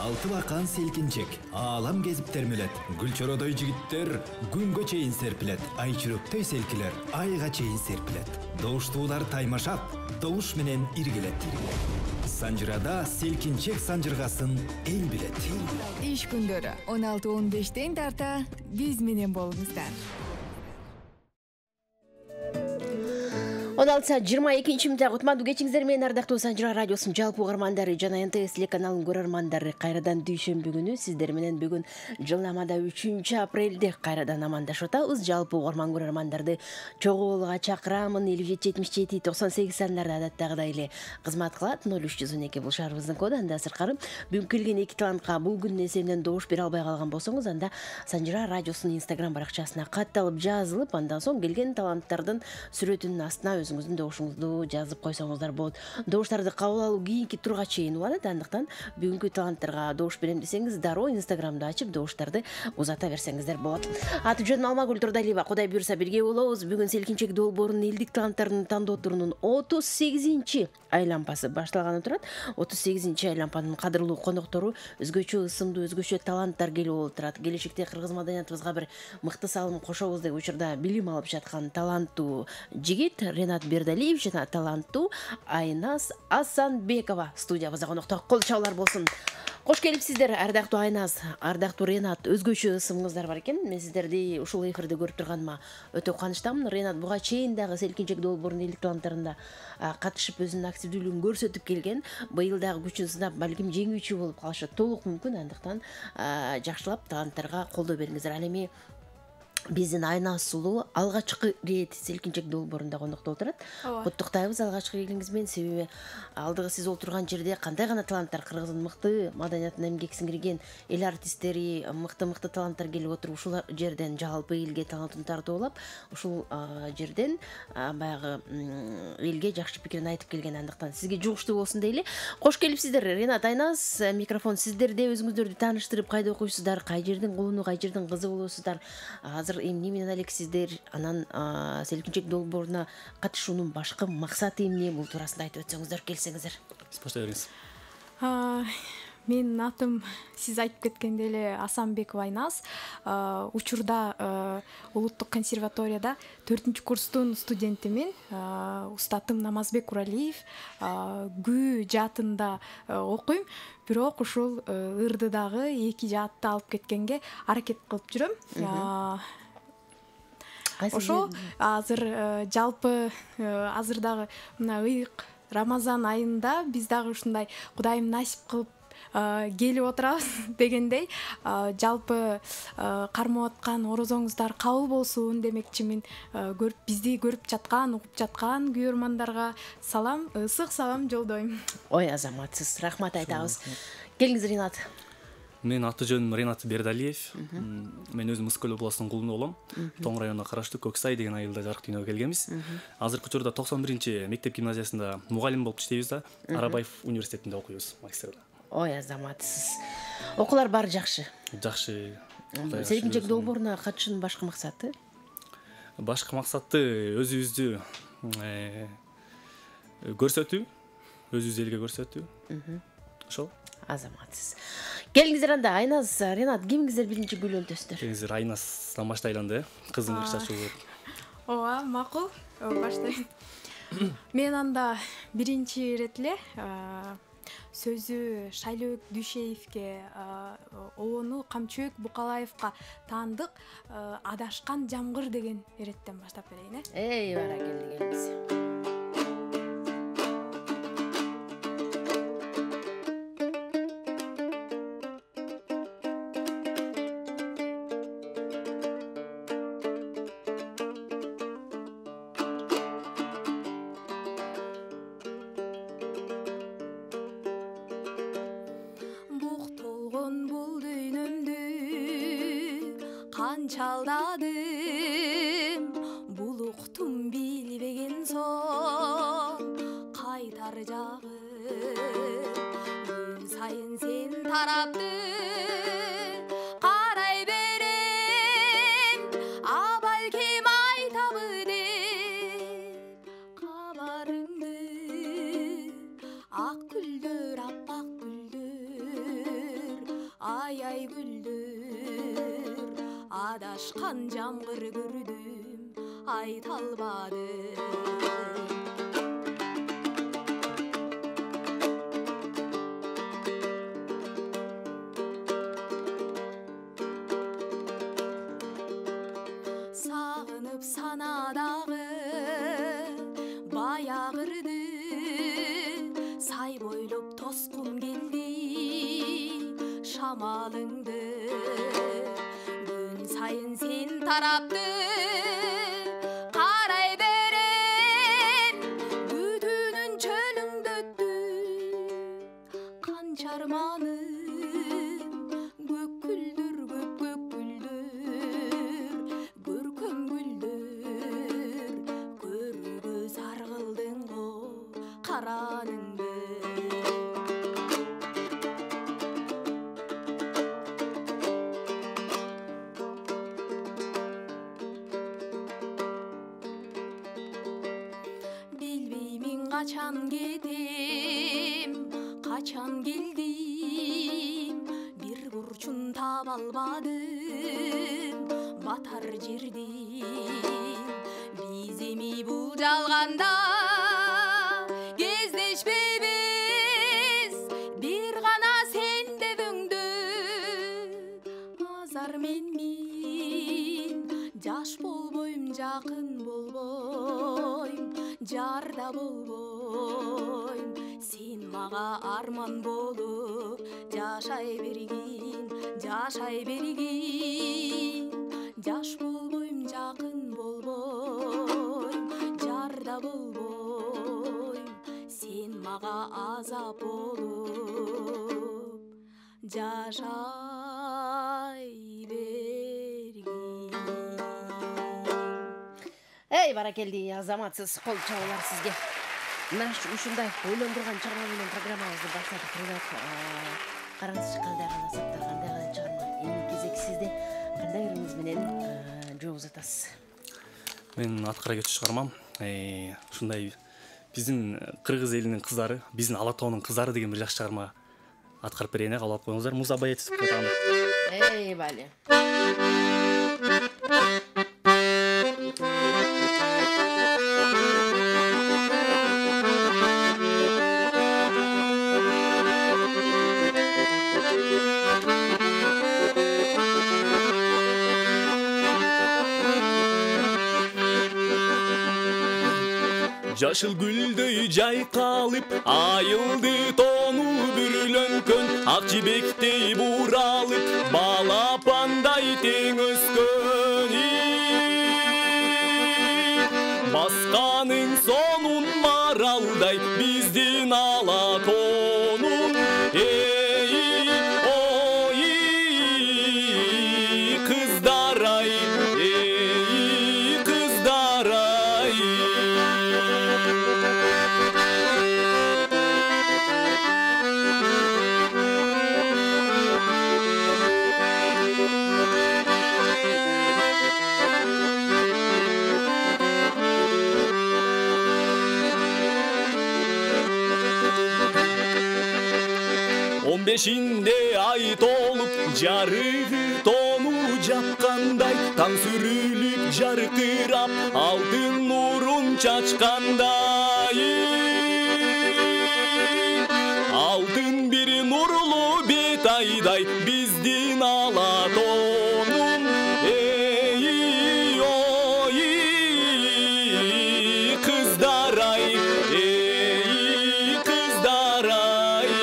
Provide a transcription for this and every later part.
Алты бақан селкинчек, алам кезіп термелет. Гүлчородай жігіттер күнгө чейін серпілет. Айчүрөктөй селкілер, айға чейін серпілет. Доуштуулар таймашат, доуш менен иргелет. Санжырада селкинчек санжыргасын эл билет. Иш күндөрү 16-15 тарта биз менен болуңуздар. 16:22 минутта кутмандуу кечиңиздер менен ардактуу Санжыра радиосунун жалпы угармандары жана НТС телеканалынын көрөрмандары кайрадан дүйшөмбү күнү сиздер менен бүгүн жылнамада 3-апрелде кайрадан амандашып атабыз. Жалпы угарман көрөрмандарды чогулууга чакырамын. 57-77-98 сандарда адаттагыдай эле кызмат кылат. 0312 бул шаарыбыздын коду. Анда сыркары бүгүн келген эки талантка бул күнүн эсебинен добуш бере албай калган болсоңуз, анда Санжыра радиосунун Instagram баракчасына катталып жазылып, андан соң келген таланттардын сүрөтүнүн астына өзүңүздүн добушуңузду жазып койсоңуздар болот. Добуштарды кабыл алуу кийинки турга чейин убадат. Андыктан бүгүнкү таланттарга добуш берем десеңиз, дароо Инстаграмды ачып добуштарды узата берсеңиздер болот. Аты жөнүм Алмагүл Турдалиева. Кудай буйрса бирге болобуз. Бүгүн Селкинчек долбоорунун элдик таланттарын тандоо турунун 38-чи айлампасы башталганы турат. 38-чи айлампанын кадырлуу коноктору өзгөчө ысымдуу, өзгөчө таланттар келип болуп турат. Келечекте кыргыз маданиятыбызга бир мыкты салым кошобуз деп учурда билим алып жаткан таланттуу жигит Ренат Бердалиев жана таланттуу Айназ Асанбекова студиябызда конокто. Кол чабуулар болсун. Кош келипсиздер, ардактуу Айназ, ардактуу Ренат. Өзгөчө ысымыңыздар бар экен. Мен сиздерди ушул эфирде көрүп турганыма өтө кубанычтамын. Ренат буга чейин дагы Селкинчек долбоорунун элдик таланттарында катышып өзүнүн активдүүлүгүн көрсөтүп келген. Быйыл дагы күчүн сынап, балким жеңүүчү болуп калышы толук мүмкүн. Андыктан жакшылап таланттарга колдоо бериңиздер. Ал эми биздин Айназ сулуу алгачкы рет Селкинчек долбоорунда конокто отурат. Куттуктайбыз алгачкы келиңиз менен, себеби алдыгы сиз отурган жерде кандай гана таланттар, кыргыздын мыкты маданиятына эмгек сиңирген эл артисттери, мыкты таланттар келип отуруп, ушул жерден жалпы элге талантын тартуулап, ушул жерден баягы элге жакшы пикирин айтып келген. Андыктан сизге жугуштуу болсун дейли. Кош келипсиздер. Ренат, Айназ, микрофон сиздерде. Өзүңүздөрдү тааныштырып, кайда окуйсуздар, кай жердин кулуну, кай жердин кызы болосуздар, азыр эмне менен алексиздер, анан Селкинчек долбооруна катышуунун башкы максаты эмне, бул туурасында айтып өтсөңүздөр, келсеңиздер. Баштай бериңиз. Менин атым сиз айтып кеткендей эле Асанбекова Айназ. Учурда Улуттук консерваторияда 4-курстун студентимин. Устатым Намазбек Уралиев. Күү жаатында окуйм. Бирок ушул ырдыдагы 2 жаатты алып кеткенге аракет кылып жүрөм. Ошо азыр жалпы азыр дагы мына ыйык Рамазан айында биз дагы ушундай Кудайым насип кылып келип отурабыз дегендей, жалпы кармап аткан орозоңуздар кабыл болсун демекчимин. Бизди көрүп жаткан, угуп жаткан күйөрмандарга салам, ысык салам жолдойм. Ой, азаматсыз, рахмат айтабыз. Келиңиз, Ренат. Менин аты жөнүм Ренат Бердалиев. Мен өзүм Мыскөл областынын кулуну болом. Тоң районуна караштуу Көксай деген айылда жарык дүйнөгө келгенбиз. Азыркы учурда 91-чи мектеп гимназиясында мугалим болуп иштейбиз да, Арабаев университетинде окуйбуз, магистрда. Ой, азаматсыз. Окуулар баары жакшы. Жакшы. Селкинчек долбооруна катышуунун башкы максаты? Башкы максаты өзүбүздү көрсөтүү, өзүбүздү элге көрсөтүү. Ошол. Азаматсыз. Келиңиздер анда, Айназ, Ренат, кимиңиздер биринчи күйлөнтөсүздөр? Келиңиздер, Айназдан баштайлы, кыздын кырчачы болот. Ооба, макул. Баштайм. Мен анда биринчи ирет эле сөзү Шайлөөк Дүйшеевке, обону Камчөк Букалаевка таандык Адашкан жамгыр деген иреттен баштап берейин. Эй, бара келдигенбиз. Çaldadım buluktum bilbegen son kaytaracağım gün sayın sen taraptı karay berem abalkim aytabı dep kabarыңды ak güldür appak güldür ай күлдүр адашкан жамгыр көрдүм айта албадым сагынып санадагы баягырды сай бойлоп тоскум келди шамалыңды күн сайын сен тарапты карай берем бүтүнүн чөлүңдө өттү канча арманым көк гүлдүр көк гүлдүр көркөм гүлдүр көргөз аргылдың го караныңды Kaçan gittim, kaçan geldim Bir kurşun tab almadım, batar jirdim Biz emi bu жалганда кездешпейбиz Bir gana sende döndü Azar menmin, жаш болбойм, жакын болбойм Жарда болбойм Сен мага арман болуп жашай бергин Жаш болбойм, жакын болбойм Жарда болбойм Сен мага азап болуп жашай бергин Эй, баракелди, азаматсыз кол чабуулар сизге. Мына ушундай ойлондурган чыгарма менен программабызды баштадык. Ринат, караңызчы кандай гана саптар, кандай гана чыгарма. Эми кезек сизде. Кандай ырыңыз менен жооп атасыз? Мен аткара кетчү чыгармам. Ушундай биздин кыргыз элинин кыздары, биздин ала тоонун кыздары деген бир жакшы чыгарма аткарып берейин, кабыл алып коюңуздар. Муза Баятисов атаган. Эй, бали. Жашыл гүлдөй жайкалып, айылды тону бүрлөнкөн, ак жибектей буралып, балапандай тең өскөн. Басканын сонун маралдай, биздин ала тону. Ой, кыздар-ай, кыздар-ай. Бешинде ай толуп, жарыгы тону жапкандай, таң сүрүлүп жаркырап, алтын нурун чачкандай. Алтын бир нурлуу бет айдай, биздин ала тонун. Ой, кыздар-ай, кыздар-ай.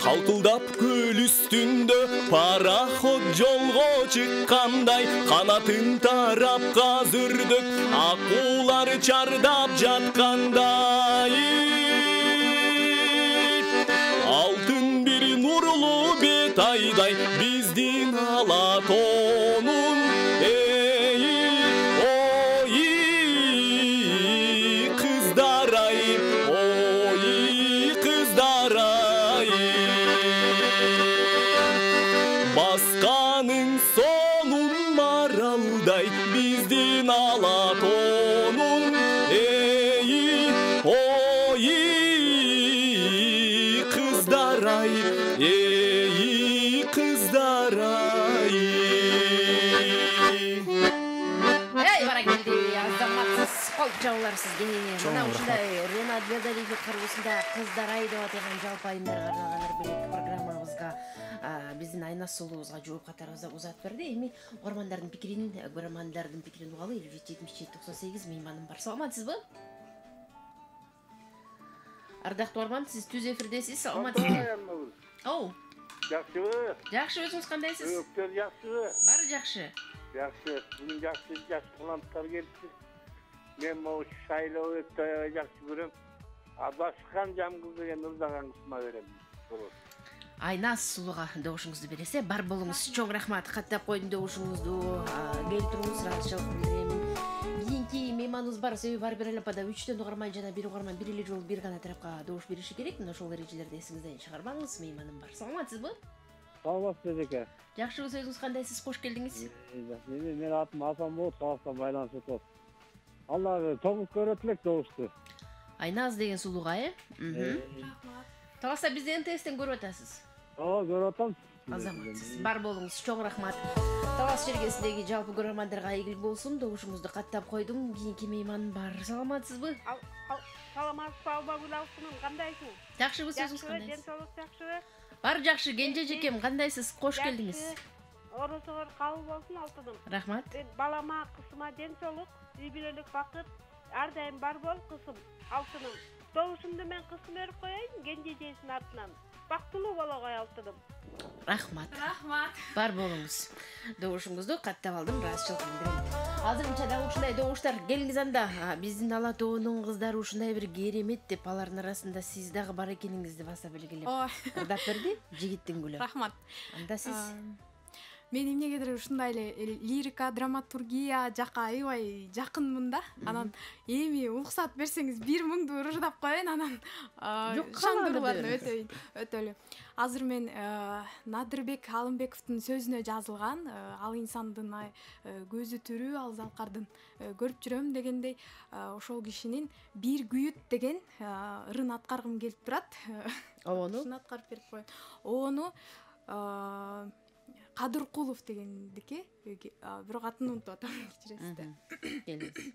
Калтылдап көл үстүндө пароход жолго чыккандай, канатын тарап казырдык, акулар чардап жаткандай. Алтын бир нурлуу бет айдай, биздин ала тонун. Ой, кыз кыздарай биздин Алатоонун эй ой кыздарай эй кыздарай. Эй, баракелди, азаматсыз кол жаулар сизге. Мына ушундай Ренат Бердалиевдин кыргызында кыздарай деп аталган жалпы айымдарга арналган белек программабызга биздин Айназ сулуубузга жооп катарыбызда узатып берди. Эми көрөрмандардын пикирин угалы 77-78-98 мейманым бар. Саламатсызбы? Ардактуу Арман, сиз түз эфирдесиз. Саламатсызбы? Оу. Жакшыбы? Жакшы, өзүңүз кандайсыз? Өктөр жакшыбы? Баары жакшы. Жакшы. Бүгүн жакшы кылымдар келди. Мен могу шайлоо өтө жакшы көрөм. Адашкан жамгыз деген ырдаган кысма берем. Айназ сулууга добушуңузду бересе, бар болуңуз. Чоң рахмат, каттап койдум добушуңузду. Келтириңиз, ыраазычылык билдирем. Кийинки мейманыбыз бар, себеби бар бир эле пада 3төн угарман жана бир угарман бир эле жолу бир гана тарапка добуш бериши керек. Мына ошол эрежелерди эсиңизден чыгарбаңыз. Мейманым бар. Саламатсызбы? Саламатсыз эке. Жакшыбыз, өзүңүз кандайсыз? Кош келдиңиз. Мен атым Асан болот, Таластан байланышып атат. Алла тогуп көрөт элек добушту. Айназ деген сулууга, Таласта бизди НТСтен көрүп атасыз. Көрүп атам. Азаматсыз. Бар болуңуз. Чоң рахмат. Талас жергесиндеги жалпы көрөрмандарга ийгилик болсун. Добушуңузду каттап койдум. Кийинки мейман бар. Саламатсызбы? Саламатсыз, Албагүл Алтыным, кандайсың? Жакшыбыз, өзүңүз кандайсыз? Денсаулык жакшыбы? Бар жакшы, Кенже жекем, кандайсыз? Кош келдиңиз. Оросоор кабыл болсун, Алтыным. Рахмат. Балама, кызыма денсаулык, үй бүлөлүк бакыт, ар дайым бар бол, кызым. Алтыным. Добушумду мен кызым берип коеюн, Кенже жейсин артынан. Бактылуу боло кой, Алтыным. Рахмат. Бар болуңуз. Добушуңузду каттап алдым, ыраазычылык билдирем. Азырынча дагы ушундай добуштар келиңиз анда. Биздин Алатоонун кыздары ушундай бир керемет деп, алардын арасында сиз дагы бар экениңизди баса белгилеп ырдап берди. Жигиттин гүлү. Рахмат. Анда сиз Мен эмнегедир ушундай эле лирика, драматургия жака аябай жакынмын да. Анан эми уруксат берсеңиз 1000 ырдап коеюн, анан шаңдырларды өтө эле. Азыр мен Надырбек Алымбековдун сөзүнө жазылган ал инсандын көзү түрү, ал залкардын көрүп жүрөм дегендей ошол кишинин бир күйүт деген ырын аткаргым келип турат. Ошону аткарып берип коеюн. Ону Кадыркулов дегендики, бирок атын унутуп атам, кечиресиз.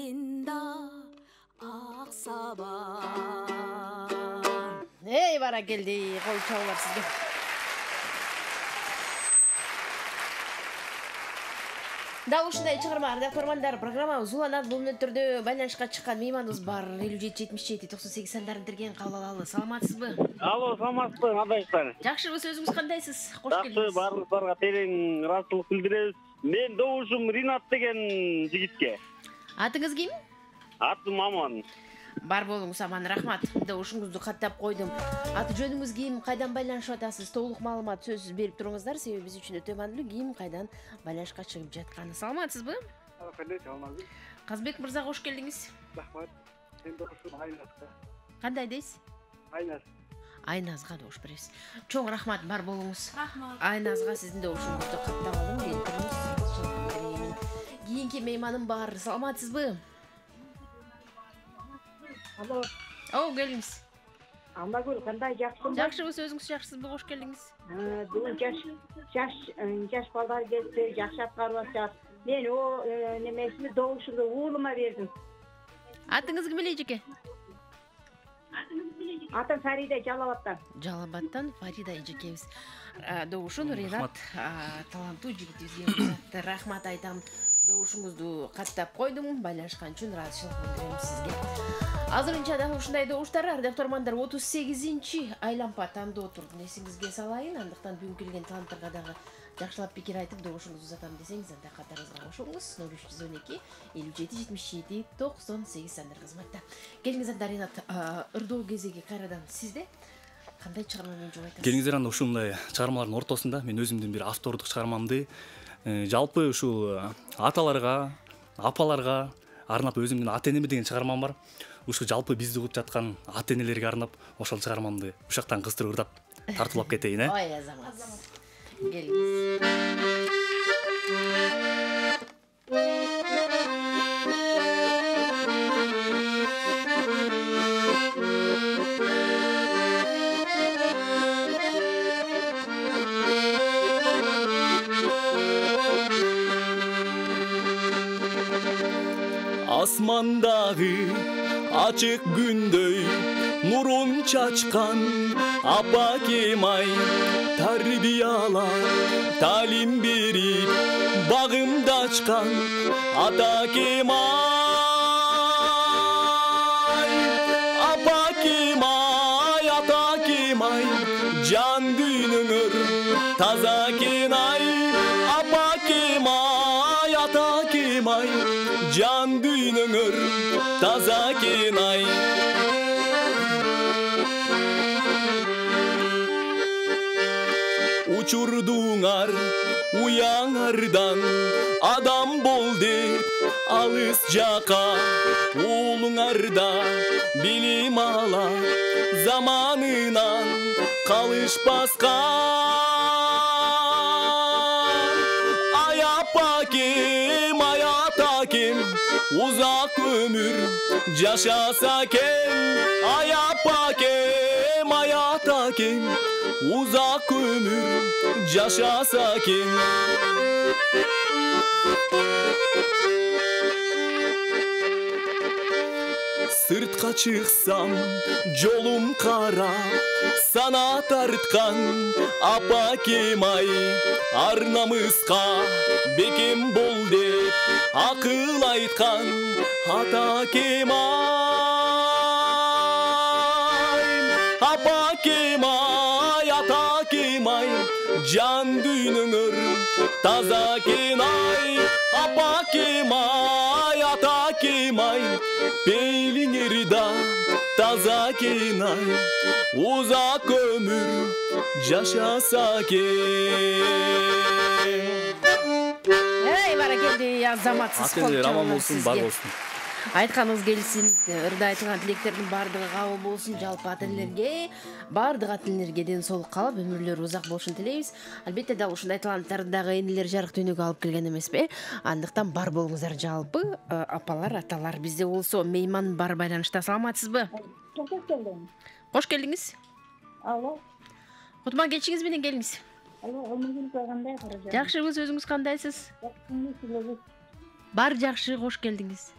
айында ак сабан. Эй, баракелди, кол чалуулар сизге. Дал ушундай чыгарма ардактормандар программабыз уланат. Бул мүнөттөрдө байланышка чыккан мейманыбыз бар. 57-77-98 сандарын тирген кабыл алалы. Саламатсызбы? Алло, саламатсызбы, кандайсыздар? Жакшыбыз, өзүңүз кандайсыз? Кош Жакшы, келдиңиз. баарыңыздарга терең ыраазычылык билдиребиз. Мен добушум Ринат деген жигитке. Атыңыз ким? Атым Аман. Бар болуңуз, аман, рахмат. Добушуңузду каттап койдум. Аты жөнүңүз ким, кайдан байланышып атасыз? Толук маалымат сөзсүз берип туруңуздар, себеби биз үчүн өтө маанилүү ким кайдан байланышка чыгып жатканы. Саламатсызбы? Саламатсыз. Казбек мырза, кош келдиңиз. Рахмат. Мен добушум Айназга. Кандай дейсиз? Айназ. Айназга добуш бересиз. Чоң рахмат, бар болуңуз. Рахмат. Айназга сиздин добушуңузду каттап алдым. Келтириңиз. Кийинки мейманым бар. Саламатсызбы? Алло, Келиңиз. Алмагүл, кандай жакшысың? Жакшыбыз, өзүңүз жакшысызбы? Кош келдиңиз. Бүгүн жаш балдар келди, жакшы аткарып атышат. Мен немесini добушумду уулума бердим. Атыңыз ким эле, эжеке? Атым Фарида, Жалалабаттан. Жалалабаттан Фарида эжекебиз. Добушун Ринат таланттуу жигитибизге рахмат айтам. Добушуңузду каттап койдум. Байланышкан үчүн ыраазычылык билдирем сизге. Азырынча дагы ушундай добуштар ардактормандар 38-чи айлампа тандоо турду. Эсиңизге салайын, андыктан бүгүн келген таланттарга дагы жакшылап пикир айтып добушуңузду узатам десеңиз, анда катарыңызга кошулуңуз. 0312 57 77 98 сандар кызматта. Келиңиз, анда Ринат, ырдоо кезеги кайрадан сизде. Кандай чыгарма менен жоойтасыз? Келиңиздер, анда ушундай чыгармалардын ортосунда мен өзүмдүн бир автордук чыгармамды жалпы ушул аталарга, апаларга арнап өзүмдүн ата энеме деген чыгармам бар. Ушу жалпы бизди угуп жаткан ата энелерге арнап ошол чыгармамды ушактан кыстырып ырдап тартуулап кетейин, Ой, азамат. Келиңиз. Асмандагы ачык күндөй нурун чачкан апакем ай, тарбиялап талим берип багымды ачкан атакем ай, апакем ай, атакем ай, жан күнүңөр таза кен ай, апакем ай, атакем ай, жан күнүңөр таза кен ай. Учурдуңар уяңардан адам бол деп алыс жака, уулуңарда билим ала заманынан калышпаска. Ай апакем, ай атакем, узак өмүр жашаса кен. Ай апакем, ай атакем, узак өмүр жашаса кен. Сыртка чыксам жолум кара, сана тарткан апакем ай, ар намыска бекем бол деп акыл айткан атакем ай, апакем ай, атакем ай, жан дүйнөңөр таза кен ай, апакем ай, атакем ай, пейлиңер да таза кен ай, узак өмүр жашаса кен. Эй, баракелди, азаматсыз Ата энелер аман болсун, бар болсун. Айтканыңыз келсин, ырда айтылган тилектердин баардыгы кабыл болсун. Жалпы ата энелерге, баардык ата энелерге ден соолук каалап, өмүрлөрү узак болушун тилейбиз. Албетте дал ушундай таланттардагы энелер жарык дүйнөгө алып келген эмеспи? Андыктан бар болуңуздар. Жалпы апалар, аталар бизде болсо, мейман бар байланышта. Саламатсызбы? Кош келдиңиз. Алло. Кутман кечиңиз менен келиңиз. Алло, өмүрүңүз кандай Жакшыбыз, өзүңүз кандайсыз? Жакшы. Бар жакшы, кош келдиңиз.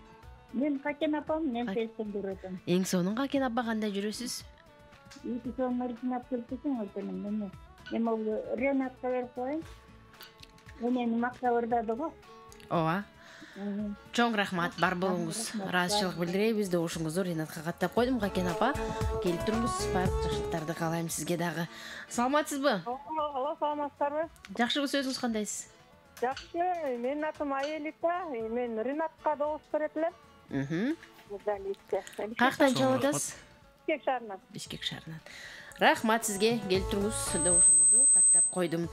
Мен Какен апам, мен Фестен көрөтөм. Эң сонун Какен апа кандай жүрөсүз? Ити соң Ринат келтесең өтөнүм мен. Мен ол Ренатка берип коеюн. Менен макта ырдады го. Ооба. Чоң рахмат, бар болуңуз. Ыраазычылык билдиребиз, добушуңузду Ринатка каттап койдум. Какен апа, келип туруңуз. Баардык жакшылыктарды каалайм сизге дагы. Саламатсызбы? Алло, саламатсыздарбы? Жакшыбыз, өзүңүз кандайсыз? Жакшы, менин атым Аелита, мен Ринатка добуш берет элем. Каяктан чалып атасыз? Бишкек шаарынан. Бишкек шаарынан. Рахмат сизге, келип туруңуз, добушуңузду каттап койдум.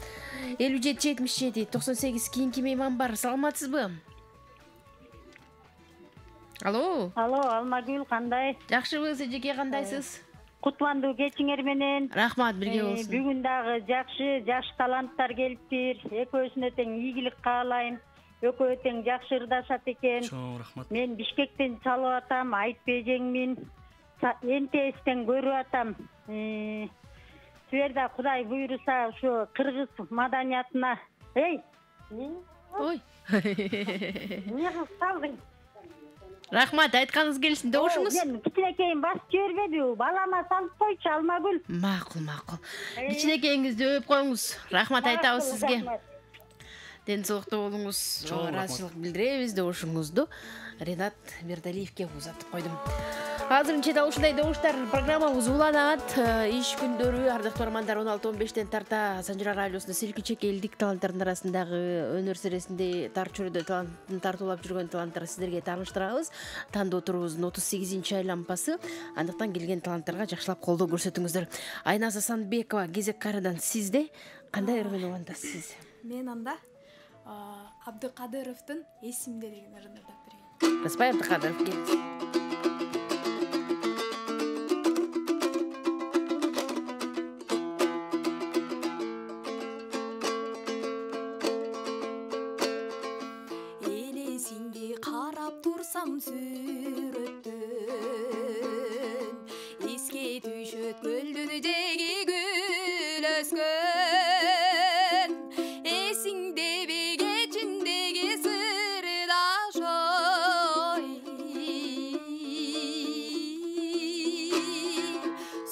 57-77 98 кийинки мейман бар. Саламатсызбы? Алло. Алло, Алмагүл кандай? Жакшыбыз, эжеке кандайсыз? Кутландуу кечиңер менен. Рахмат, бирге болсун. Бүгүн дагы жакшы, жаш таланттар келиптир. Экөөсүнө тең ийгилик каалайм. Экөө тең жакшы ырдашат экен. Чоң рахмат. Мен Бишкектен чалып атам, Айтпе эжеңмин. НТСтен көрүп атам. Силерде Кудай буйруса ушу кыргыз маданиятына. Эй! Ой. Эмне кылып калдың? Рахмат, айтканыңыз келсин, добушуңуз. Мен кичинекейин басып жибербедиби? Балама салып койчу, Алмагүл. Макул. Кичинекейиңизди өп коюңуз. Рахмат айтабыз сизге. Ден соолукта болуңуз. Ыраазычылык билдиребиз, добушуңузду Ринат Бердалиевке узатып койдум. Азырынча ушундай добуштар программабыз уланат. Иш күндөрү ардактуу армандар 16-15тен тарта Санжыра радиосунда Селкичек элдик таланттардын арасындагы өнөр сересинде Тарчурда талантын тартуулап жүргөн таланттарды сиздерге тааныштырабыз. Тандоо турубуздун 38 айлампасы. Андыктан келген таланттарга жакшылап колдоо көрсөтүңүздөр. Айназ Асанбекова кезек кайрадан сизде кандай ырмен улантасыз? Мен анда Абдыкадыровдун Эсимде деген ырын ырдап берейин. Распай Абдыкадыров келди. Сүрөттөн эске түшөт көлдүн жеги гүл өскөн эсиңдеби кечиндеги сырдаш ой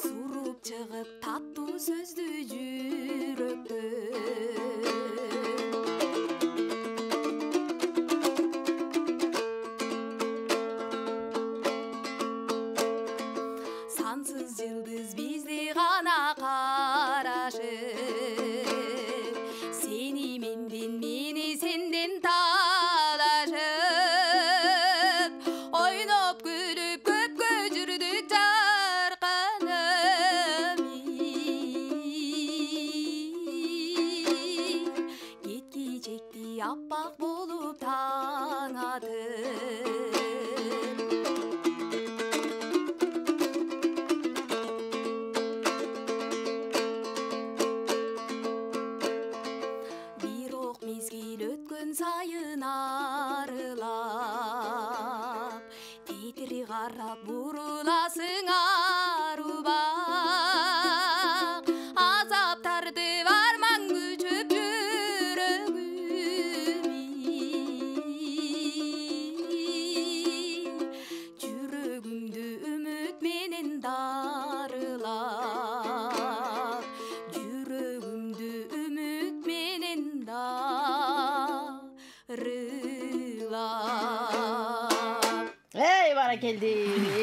суруп чыгып таттуу сөздү жүрөктөн Жылдыз бизди гана карашып сени менден мени сенден талашып ойноп күлүп көпкө жүрдүк жарканып кеткичекти аппак болуп таң атып сайын арылап тетири карап буруласың арубак азаптарды бармаң күчөп жүрөгүмдү үмүт менен дарылап жүрөгүмдү үмүт менен Эй, баракелди.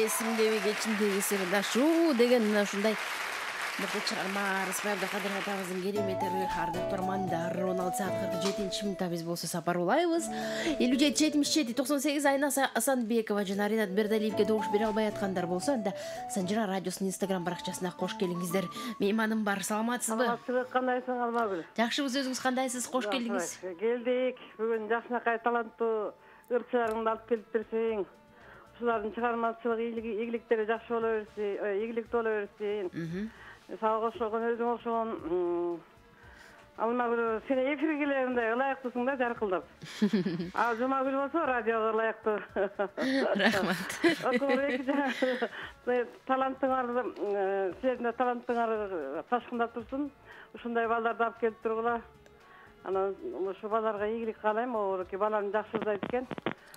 Эсимдеби кечиндеги сырдашуу деген мына ушундай бир чыгарма Распай Абдыкадыров атабыздын керемет ардактуу армандар 16 саат 47 мүнөттө биз болсо сапар улайбыз. 57-77 98 Айназ Асанбекова жана Ринат Бердалиевге добуш бере албай аткандар болсо, анда Санжыра радиосунун Instagram баракчасына кош келиңиздер. Мейманым бар, саламатсызбы? Саламатсызбы, кандайсың Алмагүл? Жакшыбыз, өзүңүз кандайсыз? Кош келдиңиз. Келдик. Бүгүн жакшынакай таланттуу ырчыларыңды алып келип берсең, ушулардын чыгармачылык ийгиликтери жакшы боло берсин, ийгиликтүү боло берсин. Сага ошогон өзүң ошон Алмагүл, сен эфирге келгенде ылайыктысың да жаркылдап. А Жумагүл болсо радиого ылайыктуу. Рахмат. Талантыңар, силердин талантыңар ташкындап турсун. Ушундай балдарды алып келип тургула. Анан ушу балдарга ийгилик каалайм. Ооруки балам жакшы ырдайт экен.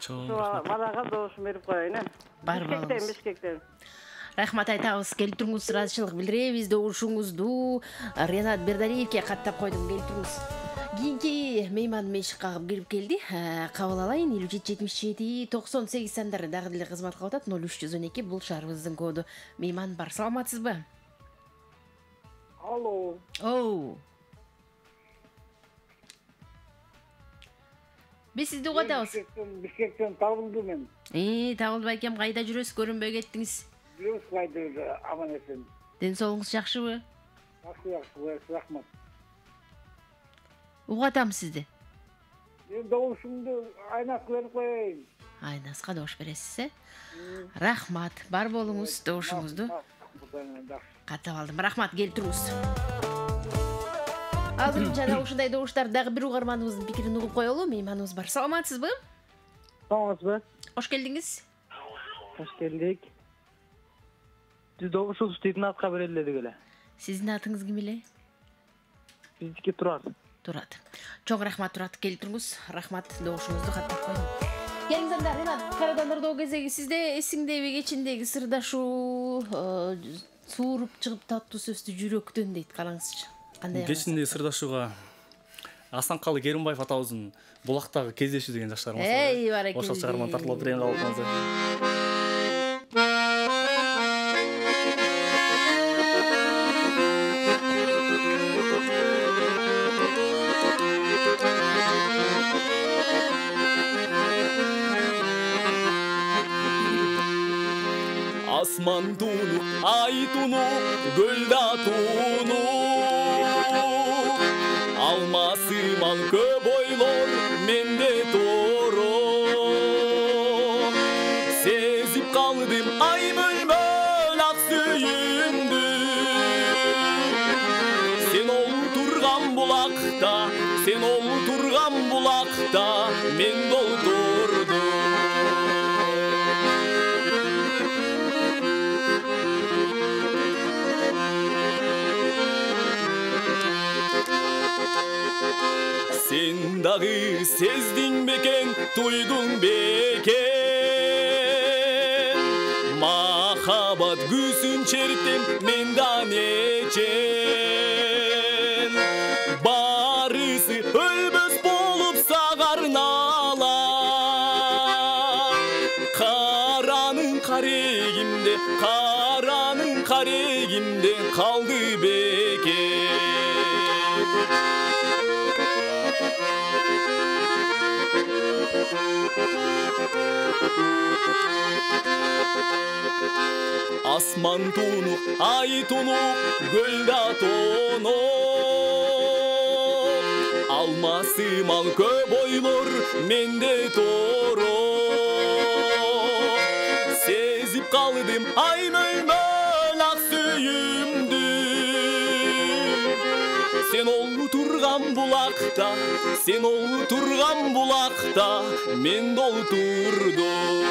балага добушун берип коеюн. Бар болуңуз. Бишкектен. Рахмат айтабыз, келип туруңуз, ыраазычылык билдиребиз добушуңузду. Ренат Бердалиевке каттап койдум, келип туруңуз. Кийинки мейман мешик кагып кирип келди. Кабыл алайын. 57-77-98 сандары дагы деле кызмат кылып атат. 0312 бул шаарыбыздын коду. Мейман бар. Саламатсызбы? Алло. Оу. Биз сизди угуп атабыз. Бишкектен табылды мен. Табылбай экен, кайда жүрөсүз? Көрүнбөй кеттиңиз. Жүрөс кайда аман эсен. Ден соолугуңуз жакшыбы? Жакшы, рахмат. Угуп атам сизди. Мен добушумду айнаска берип коеюн. Айнаска добуш бересиз, Рахмат. Бар болуңуз, добушуңузду каттап алдым. Рахмат, келип туруңуз. Азырынча да ушундай добуштар дагы бир угарманыбыздын пикирин угуп коелу. Мейманыбыз бар. Саламатсызбы? Саламатсызбы? Кош келдиңиз. Кош келдик. Биз добушубуз дейтин атка берелдик эле. Сиздин атыңыз ким эле? Биздики Турат. Турат. Чоң рахмат, Турат, келип туруңуз. Рахмат, добушуңузду каттап койдум. Келиңиз анда, Ренат, кайрадан ырдоо кезеги сизде. Эсиңдеби кечиндеги сырдашуу, сууруп чыгып таттуу сөздү жүрөктөн дейт. Караңызчы. Кандай? Кечинде сырдашууга Асанкалы Керимбаев атабыздын булактагы кездешүү деген жаш чыгармасы. Баракелде. Ошол чыгарманы тартылып отурайын калып атабыз. Асман туну, ай туну, көл да туну. Алмасыман көп ойлор менде туру. Сезип калдым ай мөлмөл ак сүйүмдү. Сен олтурган булакта, сен олтурган булакта мен долдурдум. Sen dağı sezdin beken, duydun beken. Mahabat güsün çerttim mendan eçen. Barısı ölböz bolup sağarnala. Karanın karegimde, karanın karegimde kaldı beken. Asman tunu, ay tunu, göl da tonu. Almasımal köp oylor mende toru. Sezip kaldım ay mölmöl ak suyumdu. Sen oturgan bulakta, sen oturgan bulakta men dolturdum.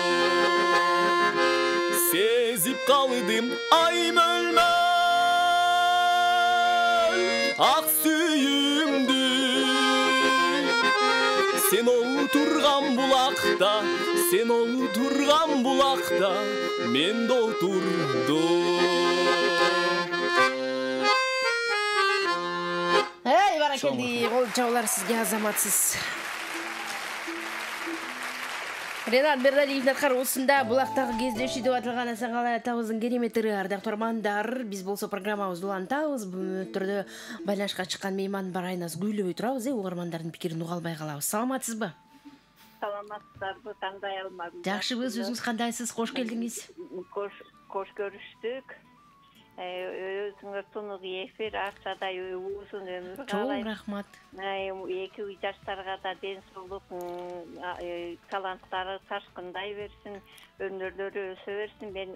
Sezip kaldım ay mölmöl ak suyumdu. Sen oturgan bulakta, sen oturgan bulakta men dolturdum. Hey, barakелди. Кол чабуулар сизге, азаматсыз. Ренат Бердалиевдин аткаруусунда булактагы кездешүү деп аталган Асанкалы атабыздын кереметтери ардактуу армандар. Биз болсо программабызды улантабыз. Бул мүнөттөрдө байланышка чыккан мейман бар, айнасы күйлөбөй турабыз. Угармандардын пикирин уга албай калабыз. Саламатсызбы? Саламатсыздарбы, таңдай алмадым. Жакшыбыз, өзүңүз кандайсыз? Кош келдиңиз. Кош көрүштүк. Өзүңөр тунук эфир, акчадай узун өмүр каалайм. Чоң рахмат. Эки жаштарга да ден соолук, таланттары ташкындай берсин, өнөрлөрү өсө берсин. Мен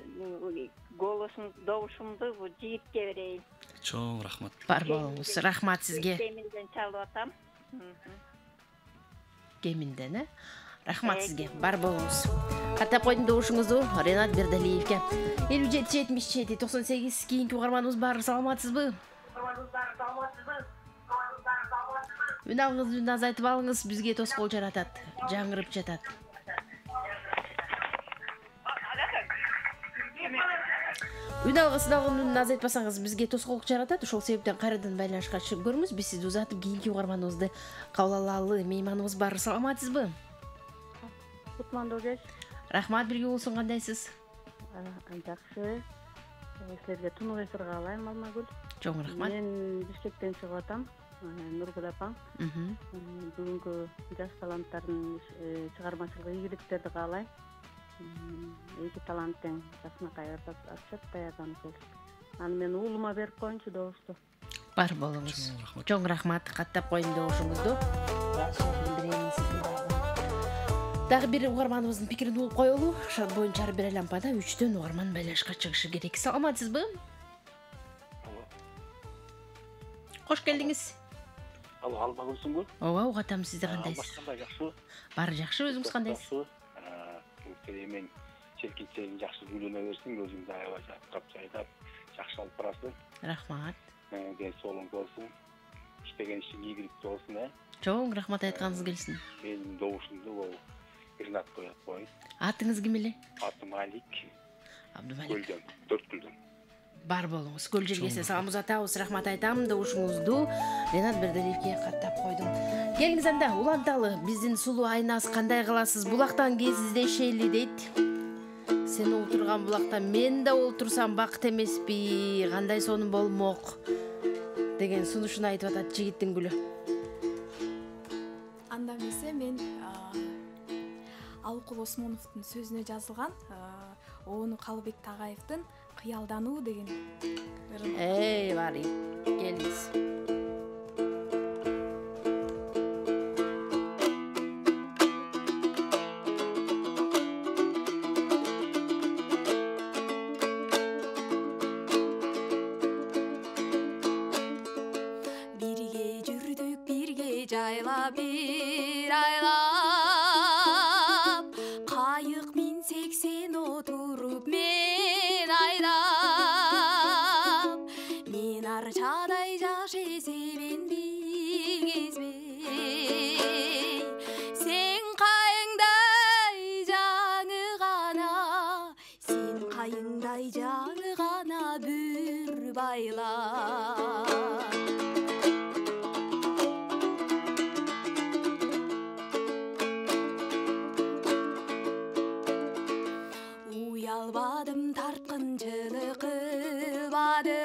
голосум, добушумду жигитке берейин. Чоң рахмат. Бар болуңуз. Рахмат сизге. Кеминден чалып атам. Кеминден, Рахмат сизге. Бар болуңуз. Каттап койдум добушуңузду Ренат Бердалиевке. 57-77-98 кийинки угарманыбыз бар. Саламатсызбы? Үнаңызды азайтып алыңыз, бизге тоскоол жаратат, жаңырып жатат. Үн алгысын алган азайтпасаңыз бизге тоскоолдук жаратат. Ошол себептен кайрадан байланышка чыгып көрүңүз. Биз сизди узатып кийинки угарманыбызды кабыл алалы. Мейманыбыз бар. Саламатсызбы? Кутмандуу кеч. Рахмат, бирге болсун. Кандайсыз? Жакшы. Силерге тунук эфир каалайм, Алмагүл. Чоң рахмат. Мен Бишкектен чыгып атам. Нургүл апаң. Бүгүнкү жаш таланттардын чыгармачылык ийгиликтерди каалайм. Эки таланттын жасына кайрып атышат, даярданып келишти. Аны мен уулума берип коеюнчу добушту. Бар болуңуз. Чоң рахмат. Каттап коеюн добушуңузду. Дагы бир угарманыбыздын пикирин угуп коелу. Шарт боюнча ар бир лампада 3төн угарман байланышка чыгышы керек. Саламатсызбы? Кош келдиңиз. Алло, Алмагүлсүңбү? Ооба, угатам. Сизде кандайсыз? Кандай жакшы? Баары жакшы, өзүңүз кандайсыз? Мен Черкичтерин жакшы үйлөнө берсин, өзүңдү аябай жактап жайдап, жакшы алып барасың. Рахмат. Ден соолуң болсун. Иштеген ишиң ийгиликтүү болсун, Чоң рахмат, айтканыңыз келсин. Менин добушумду бул Ринат коет коюн. Атыңыз ким эле? Атым Алик. Абдумалик. Көлдөн, 4 күлдөн. Бар болуңуз. Көл жерге салам узатабыз. Рахмат айтам добушуңузду. Ринат Бердалиевге каттап койдум. Келиңиз анда уланталы. Биздин сулуу Айназ кандай кыласыз? Булактан кезиздешели дейт. Сен олтурган булакта мен да олтурсам бакыт эмеспи? Кандай сонун болмок? Деген сунушун айтып атат жигиттин гүлү. Анда эмесе мен Алыкул Осмоновдун сөзүнө жазылган Оonu Калыбек Тагаевдин Кыялдануу деген. Бар. Келиңиз. Бирге жүрдүк, бирге жайлап, бир айлап, кайык минсек сен отуруп мен айлап, мен арчадай жаш эсебен билгезбей, сен кайыңдай жаңы гана, сен кайыңдай жаңы гана бүр байлап. Уялбадым, тарткынчылык кылбадым,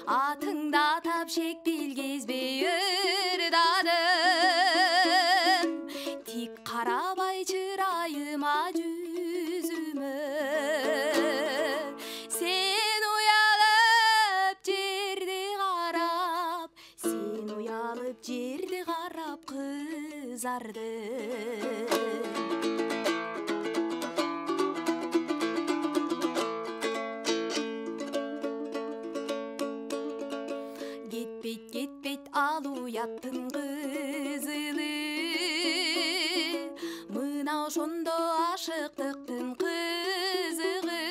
атыңда атап шек билгезбей ырдадым, тик карабай чырайыма жүзүмө, сен уялып жерди карап, сен уялып жерди карап кызардым. Кетпейт ал уяттын кызылы, мына ошондо ашыктыктын кызыгы,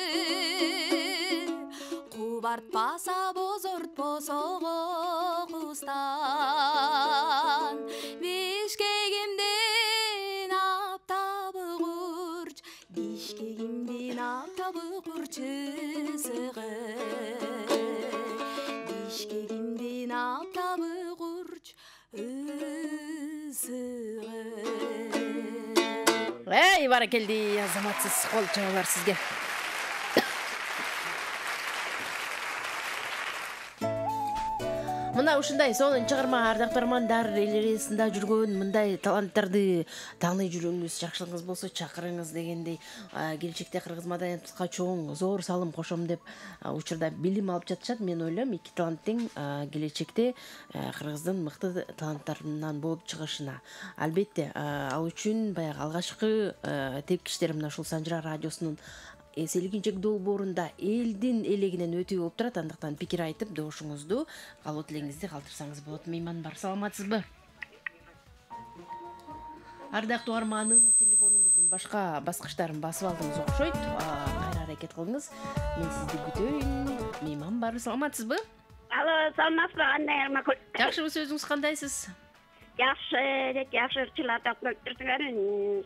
кубартпаса бозортпосо кустан, Бишкегимдин аптабы курч, Бишкегимдин аптабы курч ысыгы, Бишкегимдин аптабы курч ысыгы. Баракелди, азаматсыз кол чабалар сизге. Мына ушундай сонун чыгарма ардактуу армандар эл арасында жүргөн мындай таланттарды тааный жүрүүңүз, жакшылыгыңыз болсо чакырыңыз дегендей, келечекте кыргыз маданиятыбызга чоң зор салым кошом деп учурда билим алып жатышат. Мен ойлойм, эки таланттын келечекте кыргыздын мыкты таланттарынан болуп чыгышына. Албетте, ал үчүн баягы алгачкы тепкичтер мына ушул Санжыра радиосунун селигинчек долбоорунда элдин элегинен өтүү болуп турат. Андыктан пикир айтып, добушуңузду, калуу тилегиңизди калтырсаңыз болот. Мейман бар, саламатсызбы? Ардактуу арманын телефонуңуздун башка баскычтарын басып алдыңыз окшойт. Кайра аракет кылыңыз. Мен сизди күтөйүн. Мейман бар, саламатсызбы? Алло, саламатсызбы? Кандай Армакүл? Жакшыбы, өзүңүз кандайсыз? Жакшы, жакшы чылатап көптүрсүңөр.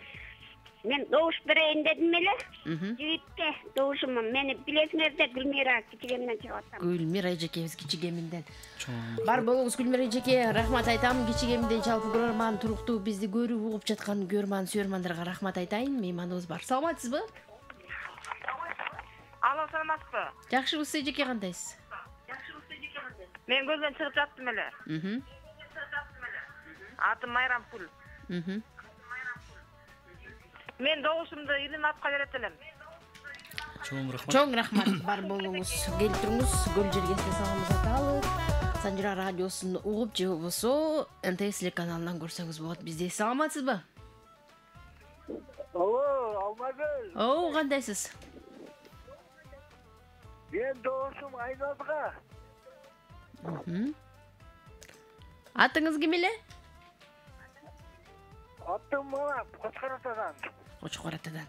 Мен doğuş bereyim dedim ele. Жигитке doğuşumum. Meni bilesiniz de Gülmira Kiçigemden çıkarttım. Gülmira эжекебиз Кичигеминден. Бар болуңуз Gülmira эжеке, рахмат айтам. Кичигеминден жалпы көрөрман туруктуу бизди көрүп угуп жаткан көрөрман сүйөрмандарга рахмат айтайын. Мейманыбыз бар. Саламатсызбы? Alo, саламатсызбы? Жакшыбыз эжеке кандайсыз? Мен көздөн чыгып жаттым эле. Атым Майрамкүл. Мен doğuşumda Иринатка берет элем. Чоң рахмат. Бар болуңуз, келиптириңиз. Көл жергесине саламыз аталы. Санжира радиосун угуп же болбосо НТС телеканалынан көрсөңүз болот. Бизде саламатсызбы? Алло, Алмагүл. Оо, кандайсыз? Мен doğuşum Айназга. Атыңыз ким эле? Атым Мурат, Кочкор атадан. Кочкор атадан.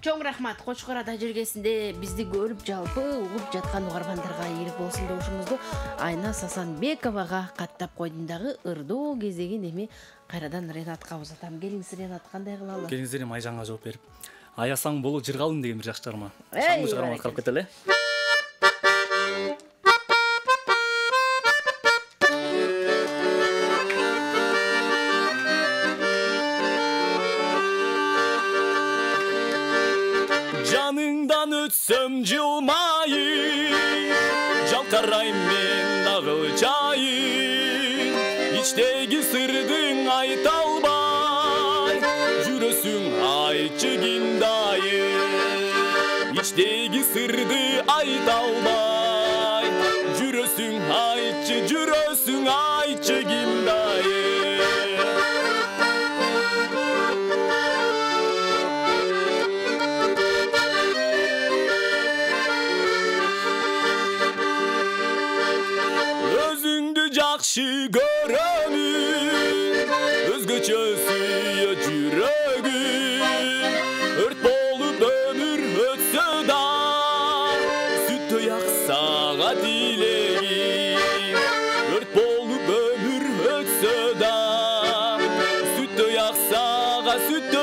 Чоң рахмат. Кочкор ата жергесинде бизди көрүп жалпы угуп жаткан угармандарга ийгилик болсун добушумузду Айна Сасанбековага каттап койдум дагы ырдоо кезегин эми кайрадан Ренатка узатам. Келиңиз Ренат, кандай кылалы? Келиңиздер эми Айжанга жооп берип. Аясаң болу жыргалым деген бир жакшы чыгарма. Шаңды чыгарма аткарып кетели. Жаныңдан өтсөм жылмайын, жалкарайм мен дагы чайын. Ичтеги сырдың айта албай, жүрөсүң айтчы кимдайын. Ичтеги сырды айта албай, жүрөсүң айтчы кимдайын. Жақшы көрөмүн, өзгөчө сүйө жүрөгүм. Өрт болуп өмүр өтсө да, сүттөй аксага тилегим. Өрт болуп өмүр өтсө да, сүттөй аксага тилегим.